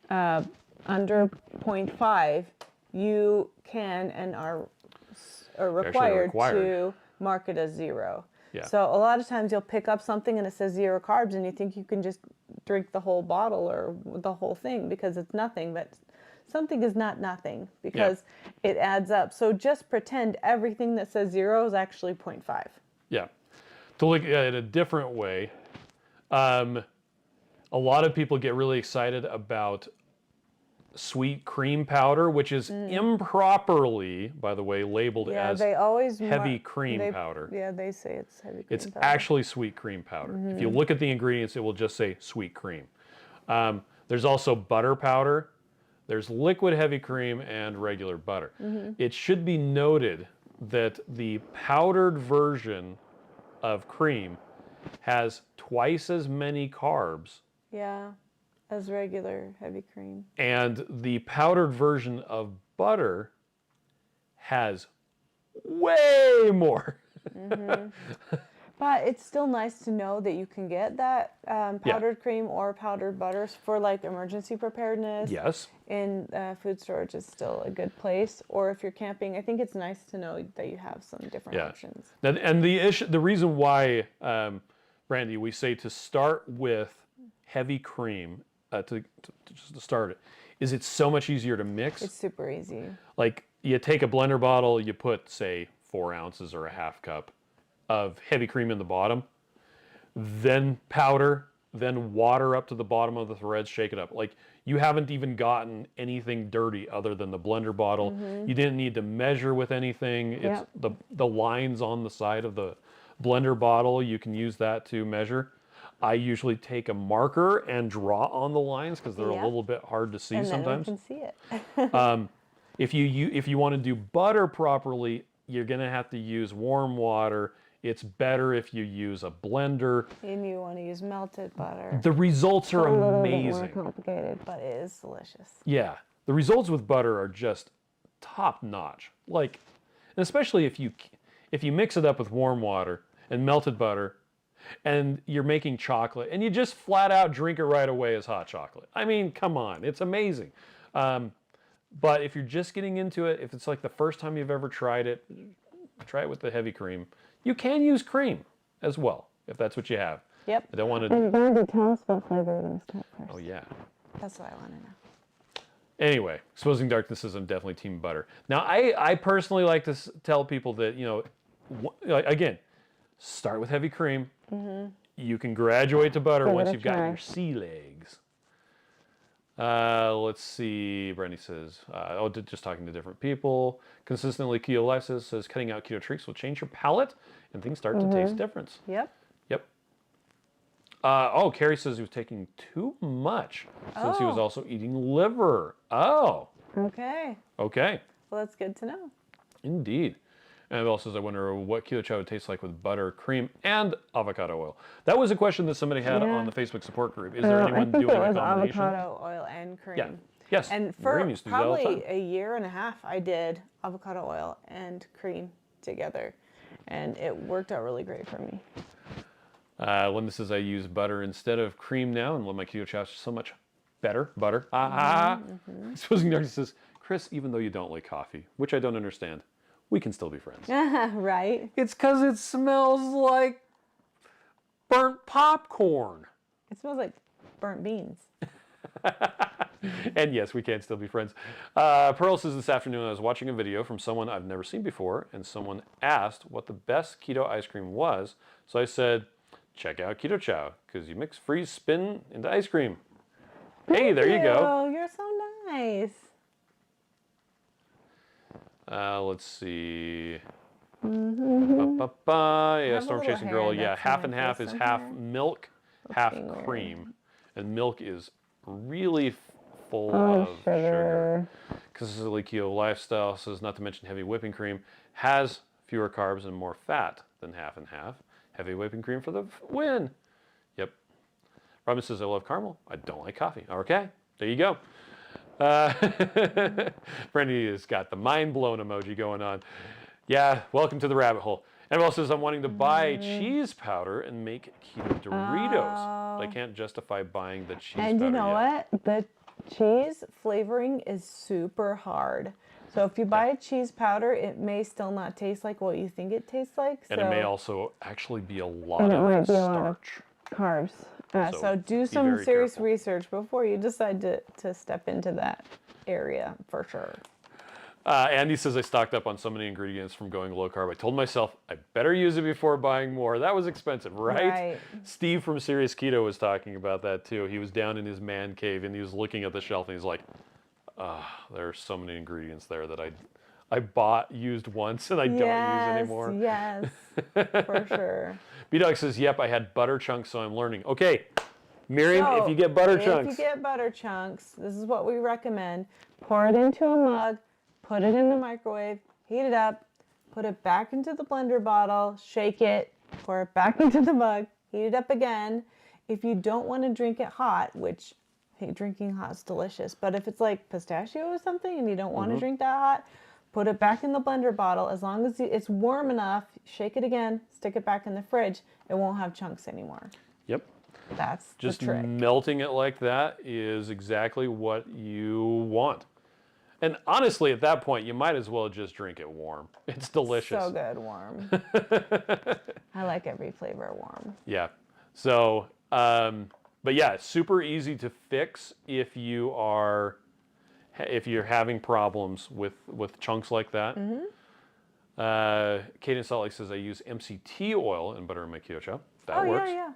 under 0.5, you can and are required to mark it as 0. Yeah. So a lot of times you'll pick up something and it says 0 carbs and you think you can just drink the whole bottle or the whole thing because it's nothing, but something is not nothing because it adds up. So just pretend everything that says 0 is actually 0.5. Yeah. To look at it a different way, a lot of people get really excited about sweet cream powder, which is improperly, by the way, labeled as they always heavy cream powder. Yeah, they say it's heavy cream It's powder. actually sweet cream powder. If you look at the ingredients, it will just say sweet cream. There's also butter powder. There's liquid heavy cream and regular butter. It should be noted that the powdered version of cream has twice as many carbs. Yeah, as regular heavy cream. And the powdered version of butter has way more. But it's still nice to know that you can get that powdered cream or powdered butters for like emergency preparedness. Yes. In food storage is still a good place. Or if you're camping, I think it's nice to know that you have some different options. And the reason why, Brandy, we say to start with heavy cream to start it, is it's so much easier to mix. It's super easy. Like you take a blender bottle, you put say 4 ounces or a half cup of heavy cream in the bottom, then powder, then water up to the bottom of the threads, shake it up. Like you haven't even gotten anything dirty other than the blender bottle. You didn't need to measure with anything. It's the lines on the side of the blender bottle, you can use that to measure. I usually take a marker and draw on the lines because they're a little bit hard to see and sometimes. Then we can see it. If you want to do butter properly, you're going to have to use warm water. It's better if you use a blender. And you want to use melted butter. The results are amazing. It's a little bit more complicated, but it is delicious. Yeah, the results with butter are just top notch. Like, and especially if you mix it up with warm water and melted butter, and you're making chocolate, and you just flat out drink it right away as hot chocolate. I mean, come on, it's amazing. But if you're just getting into it, if it's like the first time you've ever tried it, try it with the heavy cream. You can use cream as well, if that's what you have. Yep. I don't want to... And Brandy, tell us what flavor we're going to start first. Oh, yeah. That's what I want to know. Anyway, Exposing Darknesses, I'm definitely team butter. Now, I personally like to tell people that, again, start with heavy cream. You can graduate to butter once you've got your sea legs. Let's see. Brandy says, just talking to different people. Consistently Keto Life says cutting out keto treats will change your palate and things start to taste different. Yep. Yep. Carrie says he was taking too much since he was also eating liver. Oh. Okay. Okay. Well, that's good to know. Indeed. And Belle says, I wonder what Keto Chow would taste like with butter, cream, and avocado oil. That was a question that somebody had on the Facebook support group. Is there anyone doing a combination? I think it was avocado oil and cream. Yeah. Yes. And for used to do that all the probably time. a year and a half, I did avocado oil and cream together. And it worked out really great for me. Linda says, I use butter instead of cream now and love my Keto Chow so much better. Butter. Supposing Darcy says, Chris, even though you don't like coffee, which I don't understand, we can still be friends. Right? It's because it smells like burnt popcorn. It smells like burnt beans. And yes, we can still be friends. Pearl says, this afternoon I was watching a video from someone I've never seen before, and someone asked what the best keto ice cream was. So I said, check out Keto Chow, because you mix freeze spin into ice cream. Hey, there you go. Oh, you're so nice. Let's see. a Storm little Chasing hair Girl. Yeah, that's half in and my half face is half somewhere. milk, half being weird. cream. And milk is really full of sugar. Consistently Keto Lifestyle says, not to mention heavy whipping cream, has fewer carbs and more fat than half and half. Heavy whipping cream for the win. Yep. Robin says, I love caramel. I don't like coffee. Okay, there you go. Brandy has got the mind blown emoji going on. Yeah, welcome to the rabbit hole. Annabelle says, I'm wanting to buy cheese powder and make keto Doritos. But I can't justify buying the cheese powder. And you know yet. what? The cheese flavoring is super hard. So if you buy a cheese powder, it may still not taste like what you think it tastes like. And it may also actually be a lot And it of might be a lot of starch. carbs. So So do be some very serious careful. research before you decide to step into that area for sure. Andy says, I stocked up on so many ingredients from going low carb. I told myself I better use it before buying more. That was expensive, right? Right. Steve from Serious Keto was talking about that too. He was down in his man cave and he was looking at the shelf and he's like, there are so many ingredients there that I bought, used once, and I don't use anymore. Yes, for sure. B-Dog says, yep, I had butter chunks, so I'm learning. Okay, Miriam, So, if you get butter if chunks. you get butter chunks, this is what we recommend. Pour it into a mug, put it in the microwave, heat it up, put it back into the blender bottle, shake it, pour it back into the mug, heat it up again. If you don't want to drink it hot, which hey, drinking hot is delicious, but if it's like pistachio or something and you don't want to drink that hot, put it back in the blender bottle. As long as it's warm enough, shake it again, stick it back in the fridge. It won't have chunks anymore. Yep. That's Just the trick. melting it like that is exactly what you want. And honestly, at that point, you might as well just drink it warm. It's delicious. So good warm. I like every flavor warm. Yeah. So, but yeah, it's super easy to fix if you're having problems with chunks like that. Kate in Salt Lake says, I use MCT oil and butter in my Keto Chow. That works. Yeah.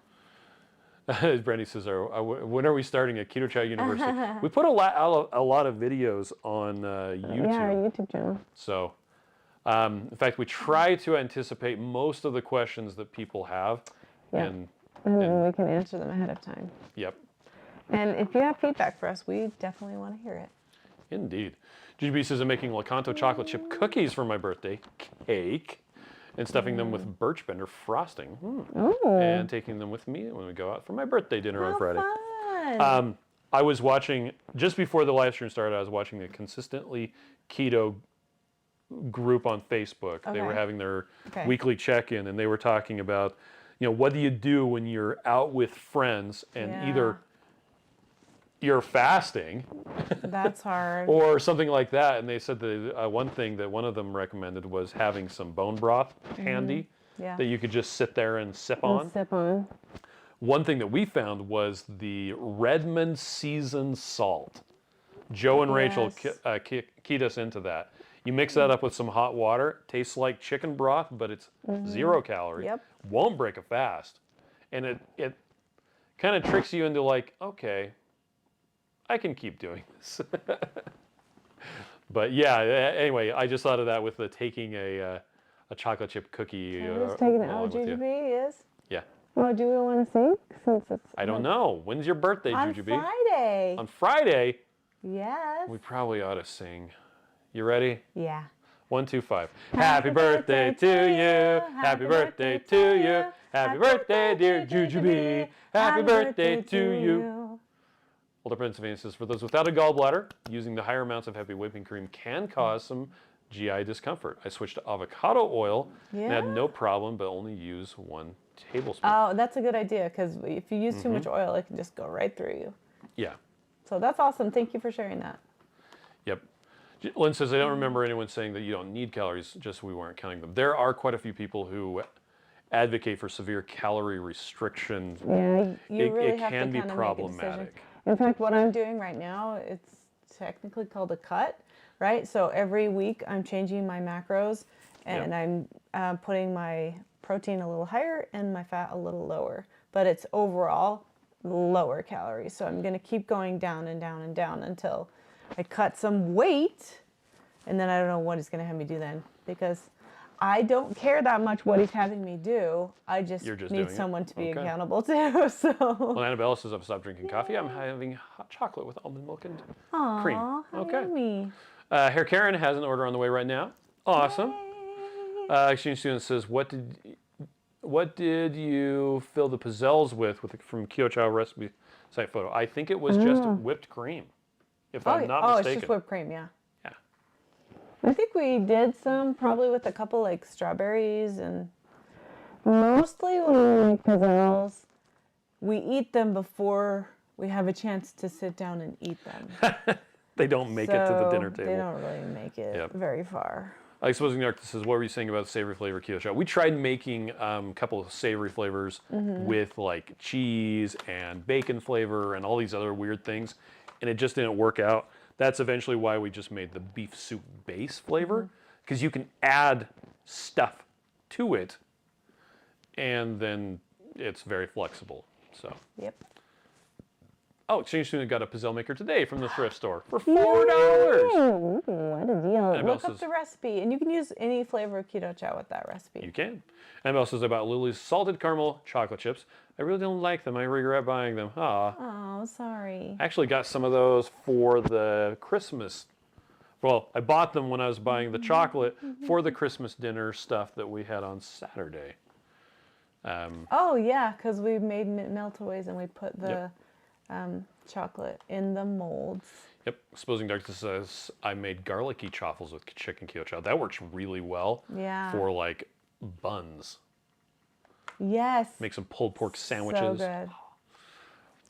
Brandy says, when are we starting at Keto Chow University? We put a lot of videos on YouTube. Yeah, our YouTube channel. So, in fact, we try to anticipate most of the questions that people have. Yeah. And then we can answer them ahead of time. Yep. And if you have feedback for us, we definitely want to hear it. Indeed. GGB says, I'm making Lakanto chocolate chip cookies for my birthday cake and stuffing them with birch bender frosting. And taking them with me when we go out for my birthday dinner on Friday. Fun. I was watching, just before the live stream started, I was watching the Consistently Keto group on Facebook. They were having their weekly check-in, and they were talking about, what do you do when you're out with friends and either you're fasting That's hard. or something like that. And they said that one thing that one of them recommended was having some bone broth handy that you could just sit there and sip on. One thing that we found was the Redmond seasoned salt. Joe and Rachel keyed us into that. You mix that up with some hot water. Tastes like chicken broth, but it's 0 calorie. Won't break a fast. And it kind of tricks you into like, okay, I can keep doing this. But yeah, anyway, I just thought of that with the taking a chocolate chip cookie. Just taking it. along with you. GGB is. Yeah. Well, do we want to sing? Since it's I don't know. When's your birthday, on Jujubee? Friday. On Friday? Yes. We probably ought to sing. You ready? Yeah. 1, 2, 5. Happy birthday to you. Happy birthday to you. Happy birthday, dear Jujubee. Happy birthday to you. Older Pennsylvania says, for those without a gallbladder, using the higher amounts of heavy whipping cream can cause some GI discomfort. I switched to avocado oil and had no problem, but only use 1 tablespoon. Oh, that's a good idea, because if you use too much oil, it can just go right through you. Yeah. So that's awesome. Thank you for sharing that. Yep. Lynn says, I don't remember anyone saying that you don't need calories, just we weren't counting them. There are quite a few people who advocate for severe calorie restriction. Yeah, you really it have can to be kind of problematic. make a decision. In fact, what I'm doing right now, it's technically called a cut, right? So every week I'm changing my macros, and I'm putting my protein a little higher and my fat a little lower. But it's overall lower calories. So I'm going to keep going down and down and down until I cut some weight, and then I don't know what he's going to have me do then, because I don't care that much what he's having me do. I just need someone to be accountable to. So. Well, Annabella says, I've stopped drinking coffee. I'm having hot chocolate with almond milk and cream. Okay. Yummy. Hair Karen has an order on the way right now. Awesome. Exchange student says, what did you fill the pizzelles with from Keto Chow recipe site photo? I think it was just whipped cream. if I'm not mistaken. It's just whipped cream, yeah. Yeah. I think we did some, probably with a couple like strawberries, and mostly when we make pizzelles, we eat them before we have a chance to sit down and eat them. They don't make it to the dinner table. They don't really make it very far. I suppose Narc says, what were you saying about savory flavor Keto Chow? We tried making a couple of savory flavors with like cheese and bacon flavor and all these other weird things, and it just didn't work out. That's eventually why we just made the beef soup base flavor, because you can add stuff to it, and then it's very flexible. So. Yep. Oh, Exchange Student got a pizzelle maker today from the thrift store for $4. Ooh, what a deal. Look up says, the recipe, and you can use any flavor of Keto Chow with that recipe. You can. Annabelle says about Lily's salted caramel chocolate chips. I really don't like them. I regret buying them. Oh, sorry. I actually got some of those for the Christmas. Well, I bought them when I was buying the chocolate for the Christmas dinner stuff that we had on Saturday. Oh, yeah, because we made meltaways and we put the chocolate in the molds. Yep. Supposing Darkness says, I made garlicky chaffles with chicken Keto Chow. That works really well for like buns. Yes. Make some pulled pork sandwiches. So good.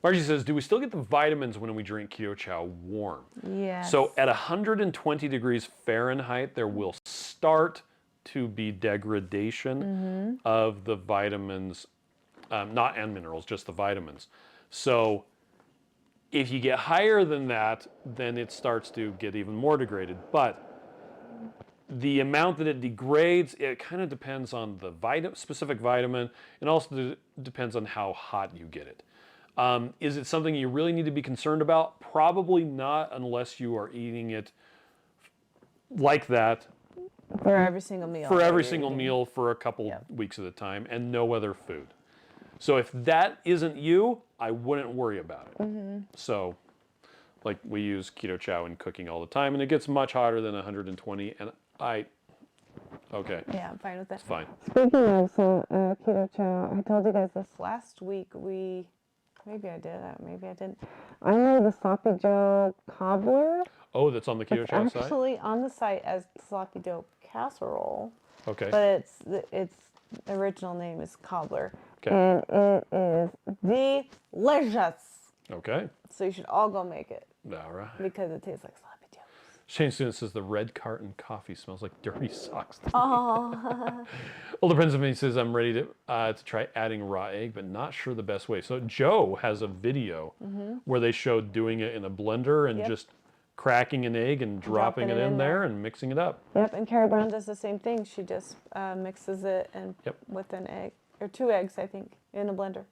Margie says, do we still get the vitamins when we drink Keto Chow warm? Yes. So at 120 degrees Fahrenheit, there will start to be degradation of the vitamins, not and minerals, just the vitamins. So if you get higher than that, then it starts to get even more degraded. But the amount that it degrades, it kind of depends on the specific vitamin, and also depends on how hot you get it. Is it something you really need to be concerned about? Probably not, unless you are eating it like that for every single meal. For every single meal for a couple weeks at a time, and no other food. So if that isn't you, I wouldn't worry about it. So, like, we use Keto Chow in cooking all the time, and it gets much hotter than 120, and okay. Yeah, I'm fine with that. It's fine. Speaking of some Keto Chow, I told you guys this last week. Maybe I did, maybe I didn't. I made the Sloppy Joe cobbler. Oh, that's on the Keto Chow site? Actually on the site as Sloppy Joe casserole. Okay. But its original name is cobbler. Okay. And it is delicious. Okay. So you should all go make it. All right. Because it tastes like Sloppy Joe. Shane Student says the red carton coffee smells like dirty socks. Oh. Older Prince of Me says I'm ready to try adding raw egg, but not sure the best way. So Joe has a video where they showed doing it in a blender and just cracking an egg and dropping it in there and mixing it up. Yep, and Carrie Brown does the same thing. She just mixes it and with an egg, or 2 eggs, I think, in a blender.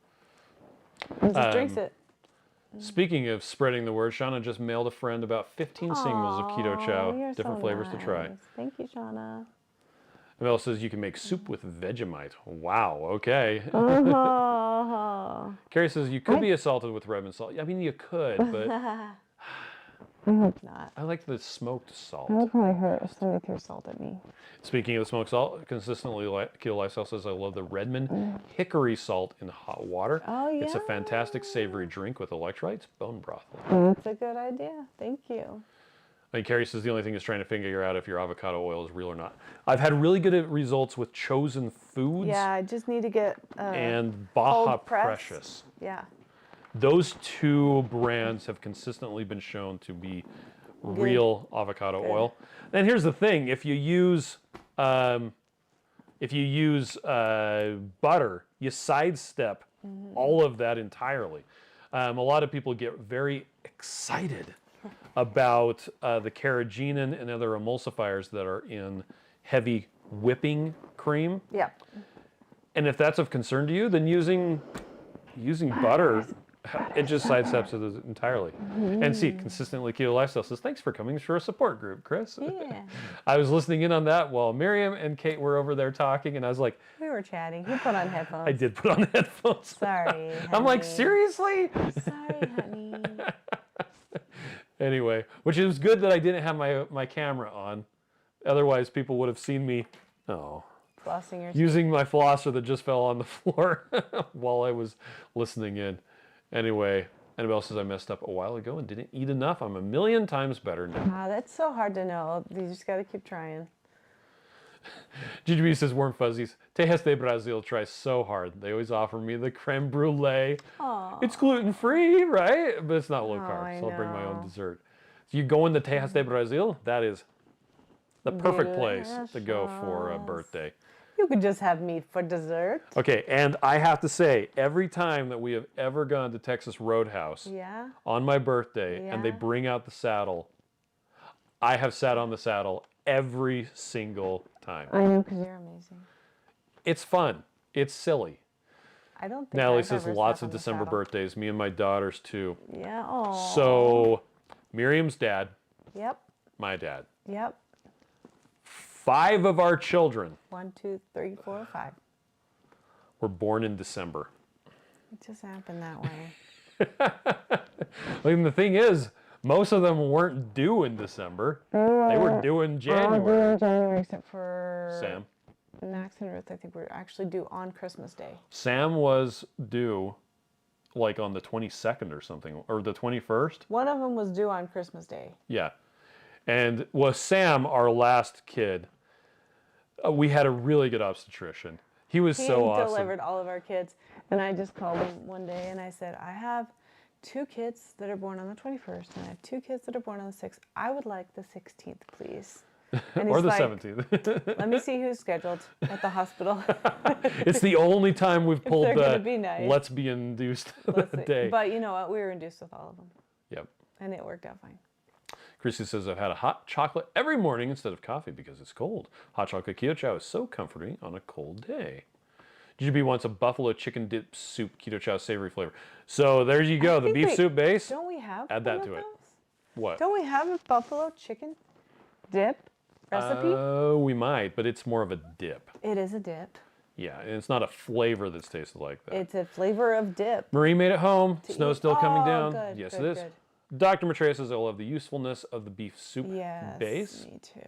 And just drinks it. Speaking of spreading the word, Shauna just mailed a friend about 15 singles of Keto Chow, different flavors to try. Thank you, Shauna. Mel says you can make soup with Vegemite. Wow, okay. Carrie says you could be assaulted with red salt. I mean, you could, but I hope not. I like the smoked salt. That would probably hurt if somebody threw salt at me. Speaking of the smoked salt, consistently Keto Lifestyle says I love the Redmond hickory salt in hot water. Oh, yeah. It's a fantastic savory drink with electrolytes, bone broth. That's a good idea. Thank you. And Carrie says the only thing is trying to figure out if your avocado oil is real or not. I've had really good results with Chosen Foods. Yeah, I just need to get and Baja Precious. Yeah. Those 2 brands have consistently been shown to be real avocado oil. And here's the thing: if you use butter, you sidestep all of that entirely. A lot of people get very excited about the carrageenan and other emulsifiers that are in heavy whipping cream. Yeah. And if that's of concern to you, then using butter, it just sidesteps it entirely. And see, consistently Keto Lifestyle says, thanks for coming to our support group, Chris. Yeah. I was listening in on that while Miriam and Kate were over there talking, and I was like, we were chatting. You put on headphones. I did put on headphones. Sorry, honey. I'm like, seriously? Sorry, honey. Anyway, which is good that I didn't have my camera on. Otherwise, people would have seen me, flossing your using my flosser that just fell on the floor while I was listening in. Anyway, Annabelle says, I messed up a while ago and didn't eat enough. I'm a million times better now. Ah, that's so hard to know. You just got to keep trying. GGB says, warm fuzzies. Tejas de Brazil tries so hard. They always offer me the creme brulee. Aww. It's gluten-free, right? But it's not low Oh, carb, I so I'll bring my own know. dessert. So you go in the Tejas de Brazil, that is the perfect place to go for a Delicious. birthday. You could just have meat for dessert. Okay, and I have to say, every time that we have ever gone to Texas Roadhouse Yeah. on my birthday and they Yeah. bring out the saddle, I have sat on the saddle every single time. I know, because you're amazing. It's fun. It's silly. I don't think Natalie I've says ever lots sat of on the December saddle. birthdays, me and my daughters too. Yeah. Oh. So Miriam's dad, Yep. my dad, Yep. 5 of our children 1, 2, 3, 4, 5. were born in December. It just happened that way. I mean, the thing is, most of them weren't due in December. They were due in January. January, except for Sam. Max and Ruth. I think we're actually due on Christmas Day. Sam was due like on the 22nd or something, or the 21st. One of them was due on Christmas Day. Yeah. And was Sam, our last kid, we had a really good obstetrician. He was He so awesome. delivered all of our kids. And I just called him one day and I said, I have 2 kids that are born on the 21st and I have 2 kids that are born on the 6th. I would like the 16th, please. And Or he's the like, 17th. let me see who's scheduled at the hospital. It's the only time we've pulled they're the gonna be nice. let's be induced Let's see. day. But you know what? We were induced with all of them. Yep. And it worked out fine. Chrissy says, I've had a hot chocolate every morning instead of coffee because it's cold. Hot chocolate Keto Chow is so comforting on a cold day. GGB wants a buffalo chicken dip soup Keto Chow savory flavor. So there you go, the beef soup base. Don't we have Add one that of to it. those? What? Don't we have a buffalo chicken dip recipe? Oh, we might, but it's more of a dip. It is a dip. Yeah, and it's not a flavor that's tasted like that. It's a flavor of dip. Marie made it home. Snow's eat. still coming Oh, down. good, Yes, good, it is. good. Dr. Maitreya says, I love the usefulness of the beef soup Yes, base. me too.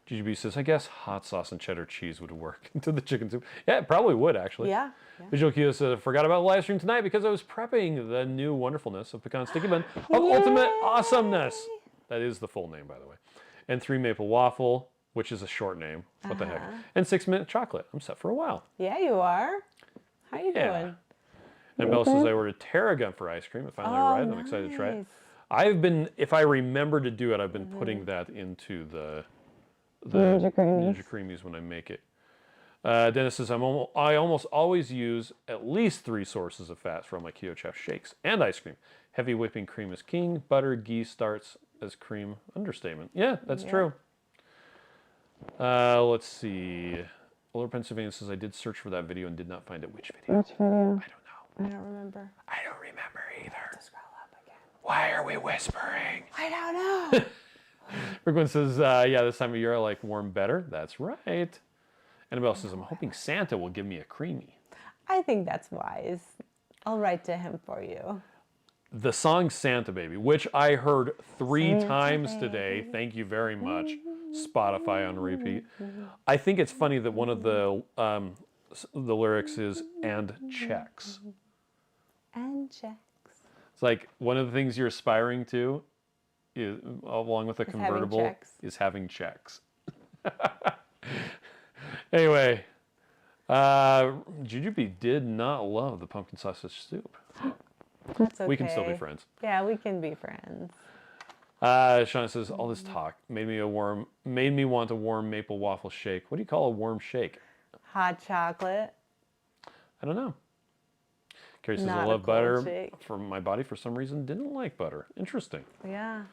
GGB says, I guess hot sauce and cheddar cheese would work into the chicken soup. Yeah, it probably would, actually. Yeah. Visual Keto says, I forgot about the live stream tonight because I was prepping the new wonderfulness of pecan sticky bun of ultimate awesomeness. That is the full name, by the way. And 3 maple waffle, which is a short name. What the heck? And 6 mint chocolate. I'm set for a while. Yeah, you are. How you Yeah. doing? And Bella says, I ordered Tarragon for ice cream. It finally arrived. I'm excited to try it. nice. I've been, if I remember to do it, I've been putting that into the Ninja Creamies when I make it. Dennis says, I almost always use at least 3 sources of fats from my Keto Chow shakes and ice cream. Heavy whipping cream is king. Butter, ghee starts as cream. Understatement. Yeah, that's true. Let's see. Older Pennsylvania says, I did search for that video and did not find it. Which video? Which video? I don't know. I don't remember. I don't remember either. Scroll up again. Why are we whispering? I don't know. Brooklyn says, yeah, this time of year I like warm better. That's right. Annabelle says, I'm hoping Santa will give me a creamy. I think that's wise. I'll write to him for you. The song Santa Baby, which I heard 3 times today. Thank you very much. Spotify on repeat. I think it's funny that one of the lyrics is, and checks. And checks. It's like one of the things you're aspiring to, is, along with a convertible, is having checks. Anyway, Jujubee did not love the pumpkin sausage soup. That's okay. We can still be friends. Yeah, we can be friends. Shauna says, all this talk made me want a warm maple waffle shake. What do you call a warm shake? Hot chocolate. I don't know. Carrie says, Not I a love cold butter shake. for my body for some reason. Didn't like butter. Interesting. Yeah.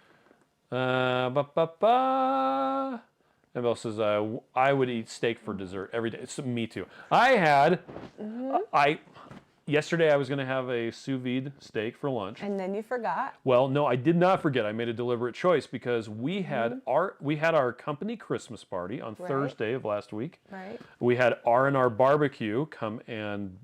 Annabelle says, I would eat steak for dessert every day. It's me too. I had, yesterday I was going to have a sous vide steak for lunch. And then you forgot. Well, no, I did not forget. I made a deliberate choice because we had our company Christmas party on Thursday of last week. Right. We had R&R Barbecue come and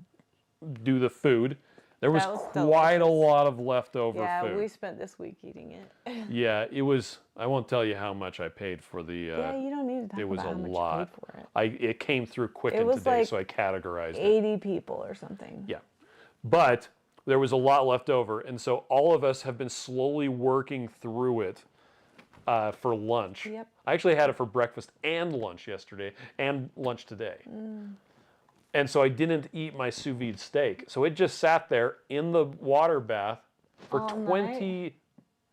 do the food. There was quite a lot of leftover food. Yeah, we spent this week eating it. Yeah, it was. I won't tell you how much I paid for the. Yeah, you don't need to talk it was about a how much lot. you paid for it. It came through quick It was today, like so I categorized it. 80 people or something. Yeah, but there was a lot left over. And so all of us have been slowly working through it for lunch. Yep. I actually had it for breakfast and lunch yesterday and lunch today. And so I didn't eat my sous vide steak. So it just sat there in the water bath for All night?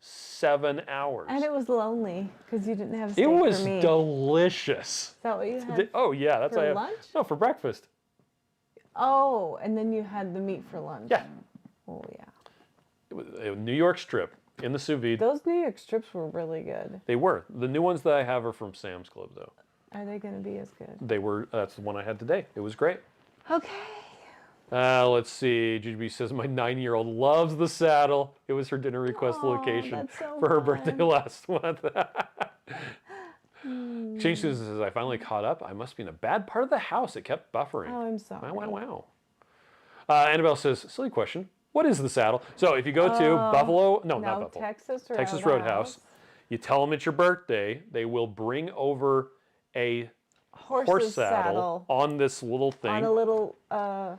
27 hours. And it was lonely because you didn't have steak It was for me. delicious. Is that what you had? Oh yeah, that's For what I had. lunch? No, for breakfast. Oh, and then you had the meat for lunch. Yeah. Oh, yeah. It was a New York strip in the sous vide. Those New York strips were really good. They were. The new ones that I have are from Sam's Club though. Are they going to be as good? They were. That's the one I had today. It was great. Okay. Let's see. GGB says my 9-year-old loves the saddle. It was her dinner request Aw, location that's so for her fun. birthday last month. Change Susan says I finally caught up. I must be in a bad part of the house. It kept buffering. Oh, I'm sorry. Wow, wow, wow. Annabelle says, silly question. What is the saddle? So if you go to Buffalo, no, not Buffalo, Texas Roadhouse, you tell them it's your birthday. They will bring over a horse saddle on this little thing. On a little, I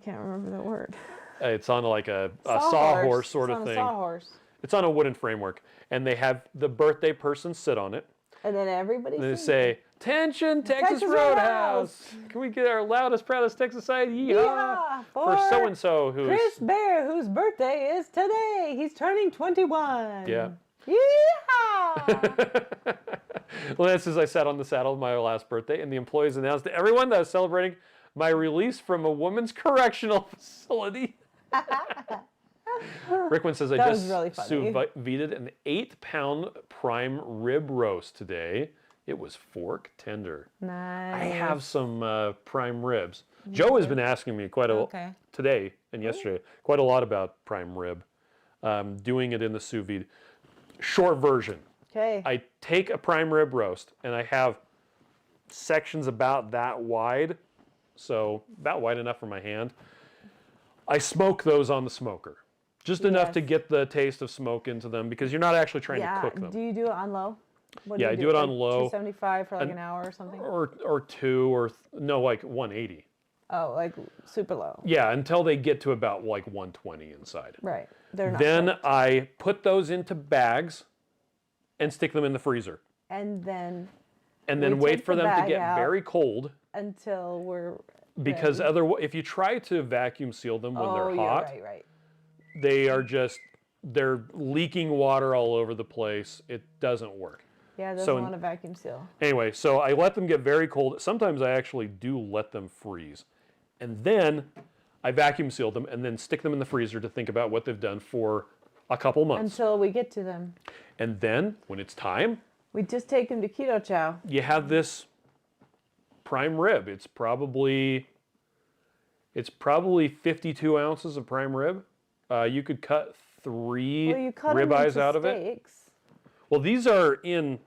can't remember the word. It's on like a sawhorse sort it's of on thing. A sawhorse. It's on a wooden framework, and they have the birthday person sit on it. And then everybody And they sings. say, "Attention, Texas Roadhouse! Can we get our loudest, proudest Texas side yeehaw for so and so who's Chris Bear, whose birthday is today. He's turning 21. Yeah. Yeehaw! Well, that's as I sat on the saddle my last birthday, and the employees announced to everyone that I was celebrating my release from a women's correctional facility. Rickman says, I That just was really funny. sous vided an 8-pound prime rib roast today. It was fork tender. Nice. I have some prime ribs. Joe has been asking me quite a today and yesterday, quite a lot about prime rib. Doing it in the sous vide. Short version. Okay. I take a prime rib roast and I have sections about that wide, so about wide enough for my hand. I smoke those on the smoker. Just enough to get the taste of smoke into them because you're not actually trying to cook them. Do you do it on low? What Yeah, I do it on low. 275 for like an hour or something? Or two, or no, like 180. Oh, like super low. Yeah, until they get to about like 120 inside. Right. They're not Then cooked. I put those into bags and stick them in the freezer. And then Wait take for the them to bag get out very cold. until we're Because ready. if you try to vacuum seal them when they're hot, right. they are they're leaking water all over the place. It doesn't work. Yeah, it doesn't want to vacuum seal. Anyway, so I let them get very cold. Sometimes I actually do let them freeze. And then I vacuum seal them and then stick them in the freezer to think about what they've done for a couple months. Until we get to them. And then when it's time, We just take them to Keto Chow. you have this prime rib. It's probably 52 ounces of prime rib. You could cut 3 Well, you cut ribeyes them out into of it. steaks. Well, these are in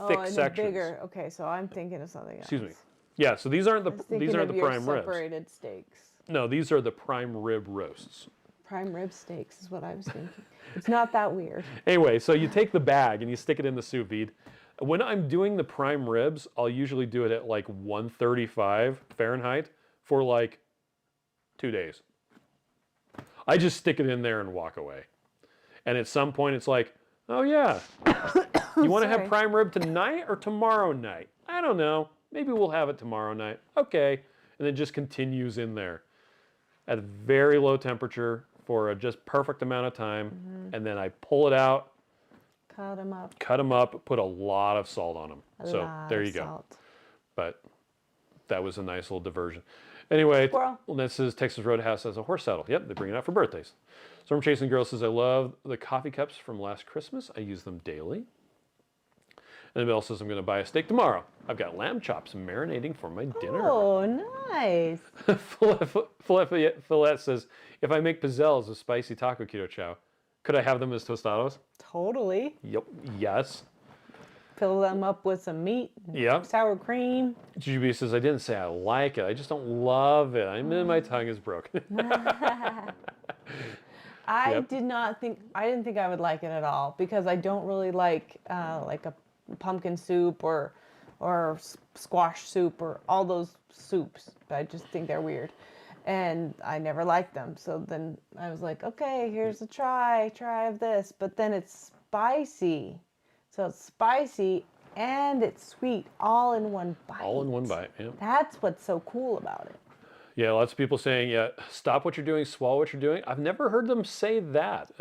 thick and sections. bigger. Okay, so I'm thinking of something else. Excuse me. Yeah, so these aren't I was the thinking of your prime ribs. separated steaks. No, these are the prime rib roasts. Prime rib steaks is what I was thinking. It's not that weird. Anyway, so you take the bag and you stick it in the sous vide. When I'm doing the prime ribs, I'll usually do it at like 135 Fahrenheit for like 2 days. I just stick it in there and walk away. And at some point it's like, oh yeah, you want to have prime rib tonight or tomorrow night? I don't know. Maybe we'll have it tomorrow night. Okay. And it just continues in there at a very low temperature for a just perfect amount of time. And then I pull it out, Cut them up. cut them up, put a lot of salt on them. So there you go. Salt. But that was a nice little diversion. Anyway, Squirrel. this is Texas Roadhouse has a horse saddle. Yep, they bring it out for birthdays. Storm Chasing Girl says, I love the coffee cups from last Christmas. I use them daily. And Bill says, I'm going to buy a steak tomorrow. I've got lamb chops marinating for my dinner. Oh, nice. Fillet says, if I make pizzelles with spicy taco keto chow, could I have them as tostados? Totally. Yep. Yes. Fill them up with some meat, Yep. sour cream. GB says, I didn't say I like it. I just don't love it. My tongue is broken. I didn't think I would like it at all because I don't really like a pumpkin soup or squash soup or all those soups. I just think they're weird. And I never liked them. So then I was like, okay, here's a try of this. But then it's spicy. So it's spicy and it's sweet all in one bite. All in one bite, yeah. That's what's so cool about it. Yeah, lots of people saying, yeah, stop what you're doing, swallow what you're doing. I've never heard them say that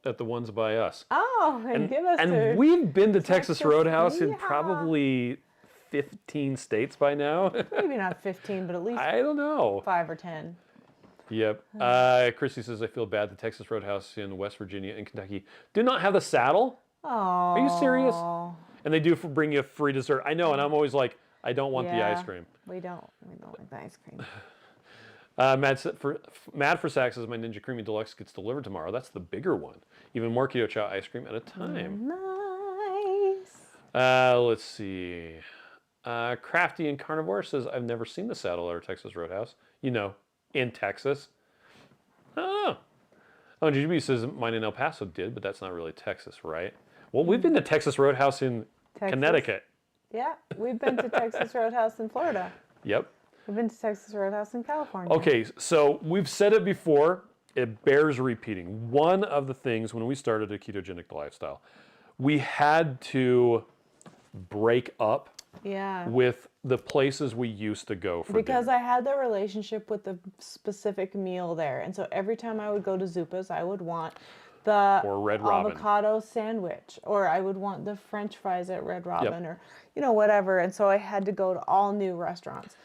at the ones by us. Oh, and give us And we've been to Texas Roadhouse in yeah. probably 15 states by now. Maybe not 15, but at least I don't know. 5 or 10. Yep. Chrissy says, I feel bad. The Texas Roadhouse in West Virginia and Kentucky do not have the saddle. Oh. Are you serious? And they do bring you free dessert. I know, and I'm always like, I don't want the ice cream. We don't like the ice cream. Mad for Sax says, my Ninja Creamy Deluxe gets delivered tomorrow. That's the bigger one. Even more Keto Chow ice cream at a time. Nice. Let's see. Crafty and Carnivore says, I've never seen the saddle at our Texas Roadhouse. You know, in Texas. Oh, GGB says mine in El Paso did, but that's not really Texas, right? Well, we've been to Texas Roadhouse in Connecticut. Yeah, we've been to Texas Roadhouse in Florida. Yep. We've been to Texas Roadhouse in California. Okay, so we've said it before. It bears repeating. One of the things when we started a ketogenic lifestyle, we had to break up with the places we used to go for because dinner. I had the relationship with the specific meal there. And so every time I would go to Zupa's, I would want the Or Red Robin. avocado sandwich, or I would want the French fries at Red Robin, or, you know, whatever. And so I had to go to all new restaurants.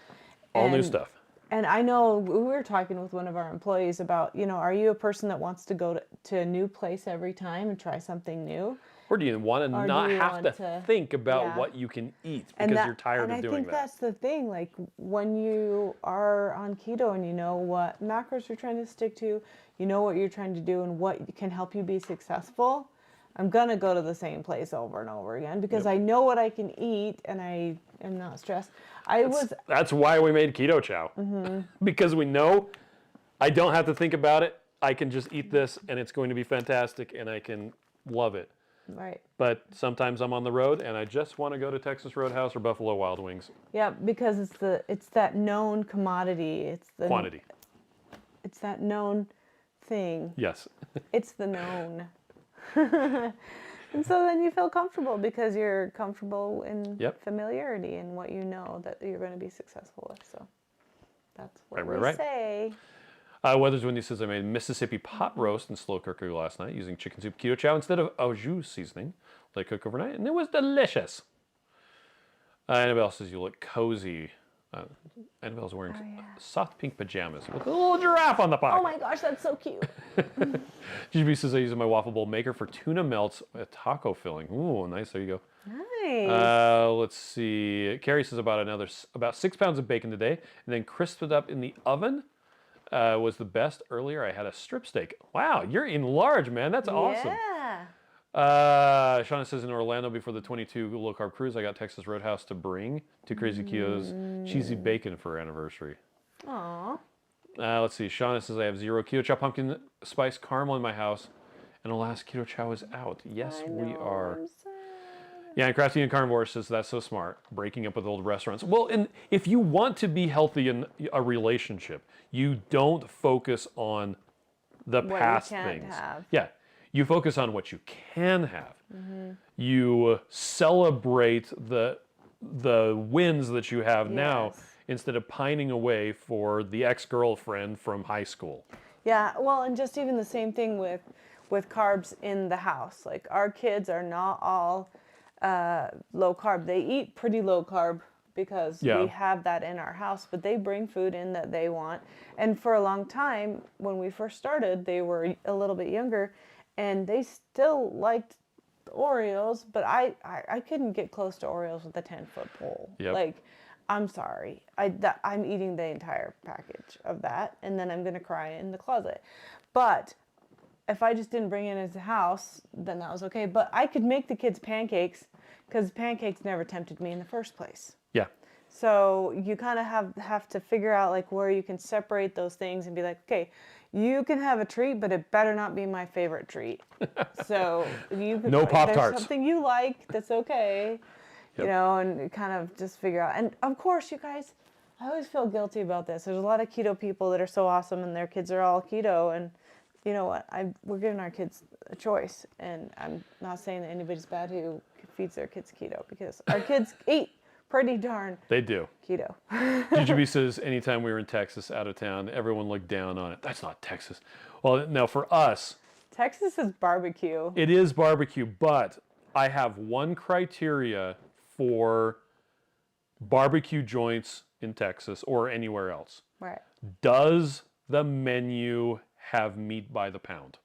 All new stuff. And I know we were talking with one of our employees about, you know, are you a person that wants to go to a new place every time and try something new? Or do you want to not have to think about what you can eat because you're tired of doing that? And I think that's the thing. Like when you are on keto and you know what macros you're trying to stick to, you know what you're trying to do and what can help you be successful, I'm going to go to the same place over and over again because I know what I can eat and I am not stressed. That's why we made Keto Chow. Because we know I don't have to think about it. I can just eat this and it's going to be fantastic and I can love it. Right. But sometimes I'm on the road and I just want to go to Texas Roadhouse or Buffalo Wild Wings. Yeah, because it's that known commodity. It's the quantity. It's that known thing. Yes. It's the known. And so then you feel comfortable because you're comfortable in familiarity and what you know that you're going to be successful with. So that's what we say. Weathers Windy says, I made Mississippi pot roast and slow cooker last night using chicken soup Keto Chow instead of au jus seasoning. Let it cook overnight, and it was delicious. Annabelle says, you look cozy. Annabelle's wearing soft pink pajamas with a little giraffe on the pocket. Oh my gosh, that's so cute. GB says, I use my waffle bowl maker for tuna melts with taco filling. Ooh, nice. There you go. Nice. Let's see. Carrie says about 6 pounds of bacon today, and then crisped it up in the oven. Was the best. Earlier, I had a strip steak. Wow, you're in large, man. That's awesome. Yeah. Shauna says in Orlando before the 22 low carb cruise, I got Texas Roadhouse to bring to Crazy Keto's cheesy bacon for our anniversary. Aww. Let's see. Shauna says I have 0 Keto Chow pumpkin spice caramel in my house, and the last Keto Chow is out. Yes, we are. Yeah, and Crafty and Carnivore says that's so smart, breaking up with old restaurants. Well, and if you want to be healthy in a relationship, you don't focus on the past things. Yeah, you focus on what you can have. You celebrate the wins that you have now instead of pining away for the ex-girlfriend from high school. Yeah, well, and just even the same thing with carbs in the house. Like our kids are not all low carb. They eat pretty low carb because we have that in our house, but they bring food in that they want. And for a long time, when we first started, they were a little bit younger and they still liked Oreos, but I couldn't get close to Oreos with a 10-foot pole. Like, I'm sorry. I'm eating the entire package of that, and then I'm going to cry in the closet. But if I just didn't bring it into the house, then that was okay. But I could make the kids pancakes because pancakes never tempted me in the first place. Yeah. So you kind of have to figure out like where you can separate those things and be like, okay, you can have a treat, but it better not be my favorite treat. So no Pop-Tarts. There's something you like, that's okay. You know, and kind of just figure out. And of course, you guys, I always feel guilty about this. There's a lot of keto people that are so awesome and their kids are all keto. And you know what? We're giving our kids a choice. And I'm not saying that anybody's bad who feeds their kids keto because our kids eat pretty darn They do. keto. GGB says anytime we were in Texas out of town, everyone looked down on it. That's not Texas. Well, now for us, Texas is barbecue. it is barbecue, but I have one criteria for barbecue joints in Texas or anywhere else. Right. Does the menu have meat by the pound?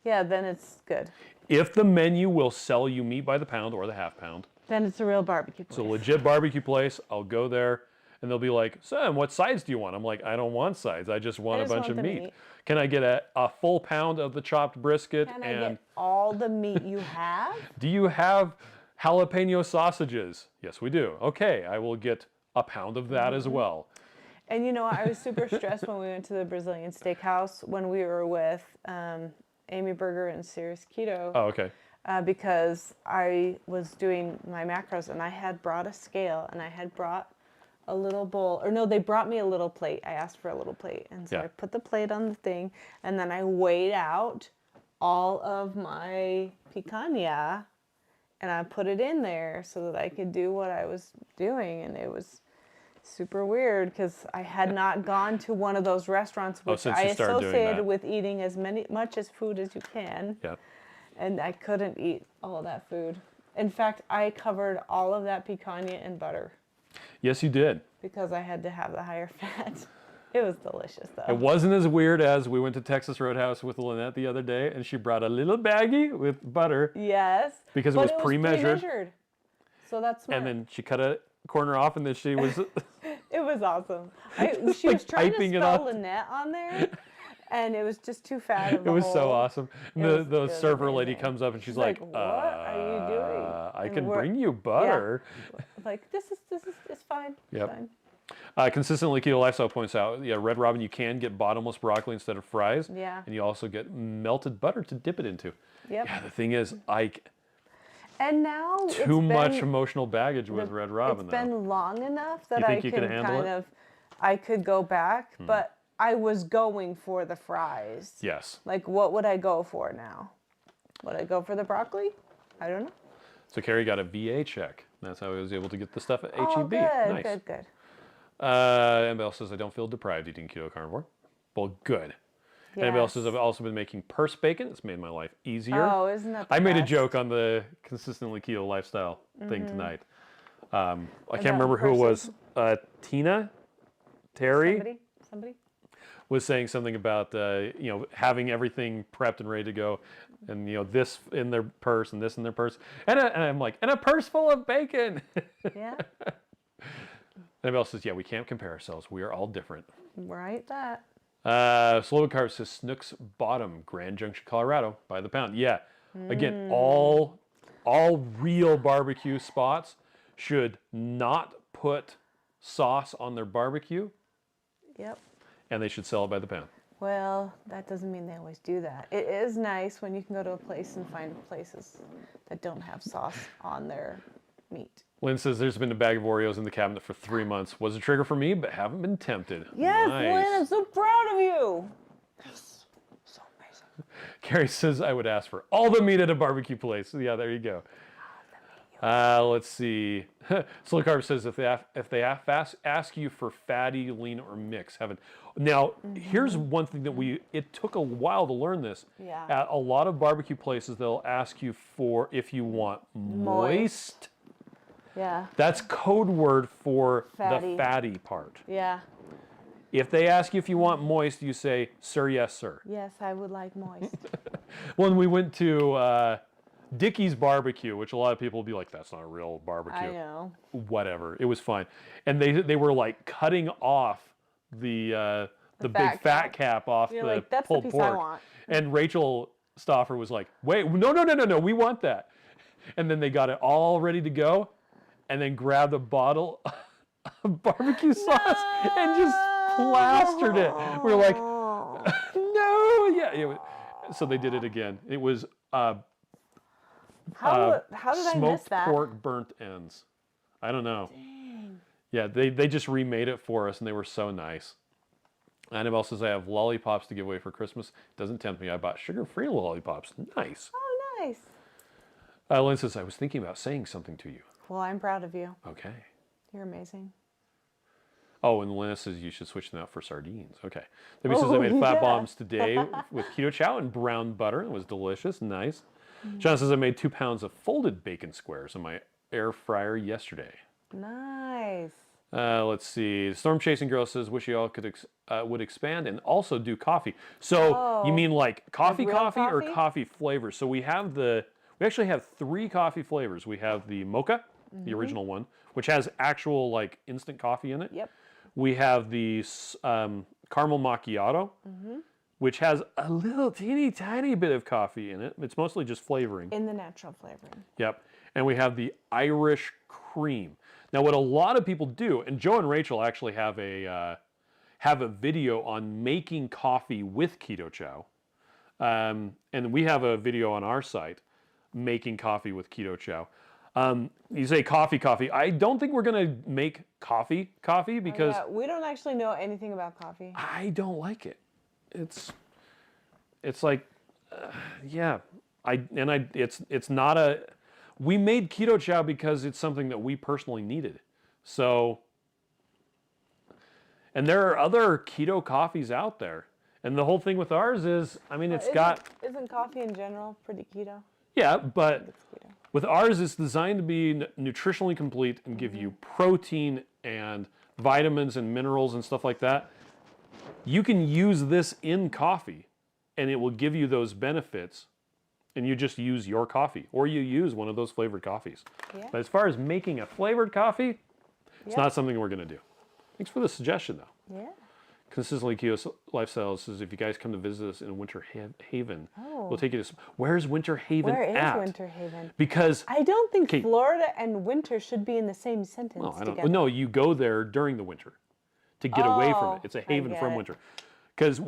Yeah, then it's good. If the menu will sell you meat by the pound or the half pound, Then it's a real barbecue place. it's a legit barbecue place, I'll go there and they'll be like, Sam, what sides do you want? I'm like, I don't want sides. I just want a bunch of the meat. Can I get a full pound of the chopped brisket? Can I get all the meat you have? Do you have jalapeno sausages? Yes, we do. Okay, I will get a pound of that as well. And you know, I was super stressed when we went to the Brazilian steakhouse when we were with Amy Berger and Serious Keto. Oh, okay. Because I was doing my macros and I had brought a scale and I had brought a little bowl, or no, they brought me a little plate. I asked for a little plate. And so I put the plate on the thing and then I weighed out all of my picanha and I put it in there so that I could do what I was doing. And it was super weird because I had not gone to one of those restaurants which I associated with eating much as food as you can. Yeah. And I couldn't eat all of that food. In fact, I covered all of that picanha in butter. Yes, you did. Because I had to have the higher fat. It was delicious, though. It wasn't as weird as we went to Texas Roadhouse with Lynette the other day, and she brought a little baggie with butter. Yes. Because it was pre-measured. So that's smart. And then she cut a corner off, and then she was... It was awesome. She was trying to spell Lynette on there, and it was just too fat of a It was whole. so awesome. The server amazing. lady comes up, and she's like, "What are you doing?" I And can bring you butter. Yeah. Like, this is it's fine. Yep. It's fine. Consistently Keto Lifestyle points out, Red Robin, you can get bottomless broccoli instead of fries. Yeah. And you also get melted butter to dip it into. Yep. Yeah, the thing is, And now too much emotional baggage with Red Robin. It's been long enough that you I think you can handle kind of, I could go back, but I was going for the fries. Yes. Like, what would I go for now? Would I go for the broccoli? I don't know. So Carrie got a VA check. That's how he was able to get the stuff at HEB. Oh, good, Nice. good. Annabelle says, I don't feel deprived eating keto carnivore. Well, good. Yes. Annabelle says, I've also been making purse bacon. It's made my life easier. Oh, isn't that the I made a best? joke on the consistently keto lifestyle thing tonight. I can't About remember who it was. purses? Tina? Terry? Somebody? Was saying something about having everything prepped and ready to go, and this in their purse and this in their purse, and I'm like, and a purse full of bacon. Yeah. Annabelle says, yeah, we can't compare ourselves. We are all different. Right, that. Slow Carb says Snook's Bottom, Grand Junction, Colorado, by the pound. Yeah, again, all real barbecue spots should not put sauce on their barbecue. Yep. And they should sell it by the pound. Well, that doesn't mean they always do that. It is nice when you can go to a place and find places that don't have sauce on their meat. Lynn says there's been a bag of Oreos in the cabinet for 3 months. Was a trigger for me, but haven't been tempted. Yes, Nice. Lynn, I'm so proud of you. Yes. So amazing. Carrie says I would ask for all the meat at a barbecue place. Yeah, there you go. Let's see. Slow Carb says if they ask you for fatty, lean, or mix, heaven. Now, here's one thing that it took a while to learn this. Yeah. At a lot of barbecue places, they'll ask you for if you want moist. Yeah. That's code word for Fatty. the fatty part. Yeah. If they ask you if you want moist, you say, sir, yes, sir. Yes, I would like moist. When we went to Dickie's Barbecue, which a lot of people will be like, that's not a real barbecue. I know. Whatever. It was fine. And they were like cutting off the big fat cap off You're the like, that's the pulled piece pork. I want. And Rachel Stauffer was like, wait, no, we want that. And then they got it all ready to go and then grabbed a bottle of barbecue sauce and just plastered it. We were like, no, yeah. So they did it again. It was How did I miss smoked that? pork burnt ends. I don't know. Dang. Yeah, they just remade it for us, and they were so nice. Annabelle says, I have lollipops to give away for Christmas. Doesn't tempt me. I bought sugar-free lollipops. Nice. Oh, nice. Lynn says, I was thinking about saying something to you. Well, I'm proud of you. Okay. You're amazing. Oh, and Lynn says you should switch them out for sardines. Okay. Debbie says, I made flat bombs today with keto chow and brown butter. It was delicious. Nice. John says, I made 2 pounds of folded bacon squares in my air fryer yesterday. Nice. Let's see. Storm Chasing Girl says, wish you all could would expand and also do coffee. So you mean like coffee, real coffee, or coffee? coffee flavors? So we actually have 3 coffee flavors. We have the mocha, the original one, which has actual like instant coffee in it. Yep. We have the caramel macchiato, which has a little teeny tiny bit of coffee in it. It's mostly just flavoring. In the natural flavoring. Yep. And we have the Irish cream. Now, what a lot of people do, and Joe and Rachel actually have a video on making coffee with Keto Chow, and we have a video on our site, making coffee with Keto Chow. You say coffee. I don't think we're gonna make coffee because we don't actually know anything about coffee. I don't like it. It's like, it's not a. We made Keto Chow because it's something that we personally needed. So, and there are other keto coffees out there. And the whole thing with ours is, I mean, Isn't coffee in general pretty keto? Yeah, but It's keto. with ours, it's designed to be nutritionally complete and give you protein and vitamins and minerals and stuff like that. You can use this in coffee and it will give you those benefits. And you just use your coffee, or you use one of those flavored coffees. Yeah. But as far as making a flavored coffee, it's not something we're going to do. Thanks for the suggestion, though. Yeah. Consistently Keto Lifestyle says, if you guys come to visit us in Winter Haven, we'll take you to... Where's Winter Haven Where is at? Winter Haven? Because... I don't think Okay. Florida and winter should be in the same sentence together. No, you go there during the winter to get away from it. It's a I haven get from it. winter. Because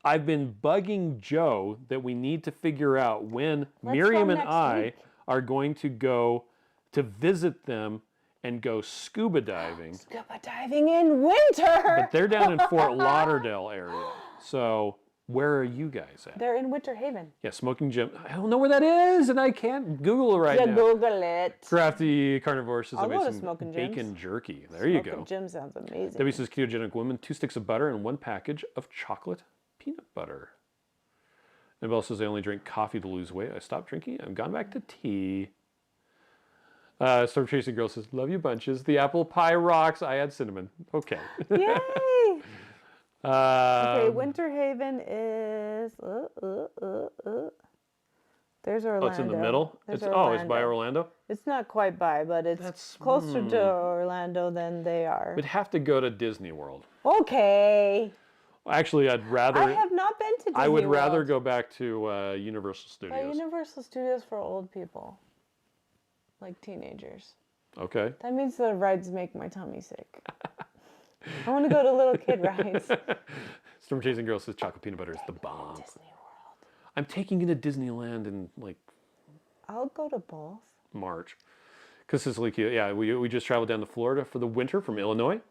I've been bugging Joe that we need to figure out when Miriam go and next I week. are going to go to visit them and go scuba diving. Scuba diving in winter. But they're down in Fort Lauderdale area. So where are you guys at? They're in Winter Haven. Yeah, Smoking Jim. I don't know where that is, and I can't Google it right Yeah, now. Google it. Crafty Carnivore says, I'll I go made to some Smokin' bacon Jim's. jerky. There you go. Smoking Jim sounds amazing. Debbie says, ketogenic woman, 2 sticks of butter and 1 package of chocolate peanut butter. Annabelle says, I only drink coffee to lose weight. I stopped drinking. I've gone back to tea. Storm Chasing Girl says, love you bunches. The apple pie rocks. I add cinnamon. Okay. Yay! Okay, Um, Winter Haven is. There's Orlando. Oh, it's in the middle? There's It's by Orlando? It's not quite by, but it's That's- closer to Orlando than they are. We'd have to go to Disney World. Okay. Actually, I'd rather... I have not been to Disney I would rather World. go back to Universal But Studios. Universal Studios for old people, like teenagers. Okay. That means the rides make my tummy sick. I want to go to little kid rides. Storm Chasing Girl says chocolate peanut butter is the bomb. Disney World. I'm taking you to Disneyland in like I'll go to both. March. Consistently cute. Yeah, we just traveled down to Florida for the winter from Illinois.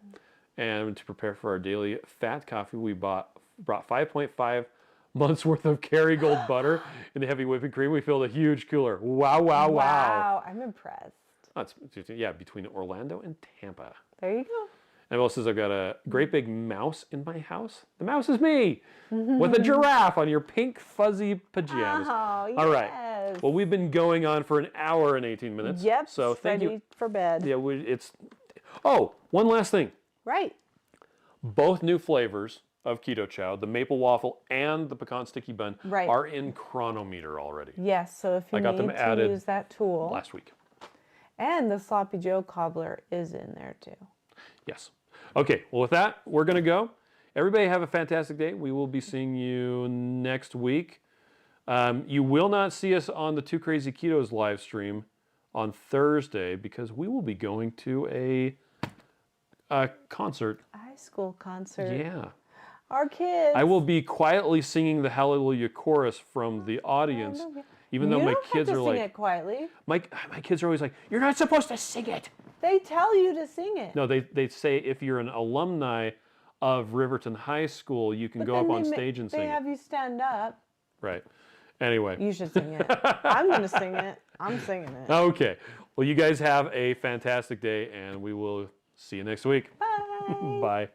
And to prepare for our daily fat coffee, we brought 5.5 months worth of Kerrygold butter in the heavy whipping cream. We filled a huge cooler. Wow. Wow, I'm impressed. That's, yeah, between Orlando and Tampa. There you go. And also says, I've got a great big mouse in my house. The mouse is me, with a giraffe on your pink fuzzy pajamas. Oh, yes. All right. Well, we've been going on for an hour and 18 minutes. Yep. So thank ready you. for bed. Yeah, one last thing. Right. Both new flavors of Keto Chow, the maple waffle and the pecan sticky bun, Right. are in Cronometer already. Yes. So if you I got them need to added use that tool, Last week. and the Sloppy Joe cobbler is in there too. Yes. Okay, well, with that, we're going to go. Everybody have a fantastic day. We will be seeing you next week. You will not see us on the Two Crazy Ketos live stream on Thursday because we will be going to a concert. High school concert. Yeah. Our kids. I will be quietly singing the Hallelujah chorus from the audience, even though you my don't kids have to are sing like, it quietly. my kids are always like, you're not supposed to sing it. They tell you to sing it. No, they say if you're an alumni of Riverton High School, you can But go then up on they stage and sing They it. have you stand up. Right. Anyway. You should sing it. I'm going to sing it. I'm singing it. Okay. Well, you guys have a fantastic day, and we will see you next week. Bye. Bye.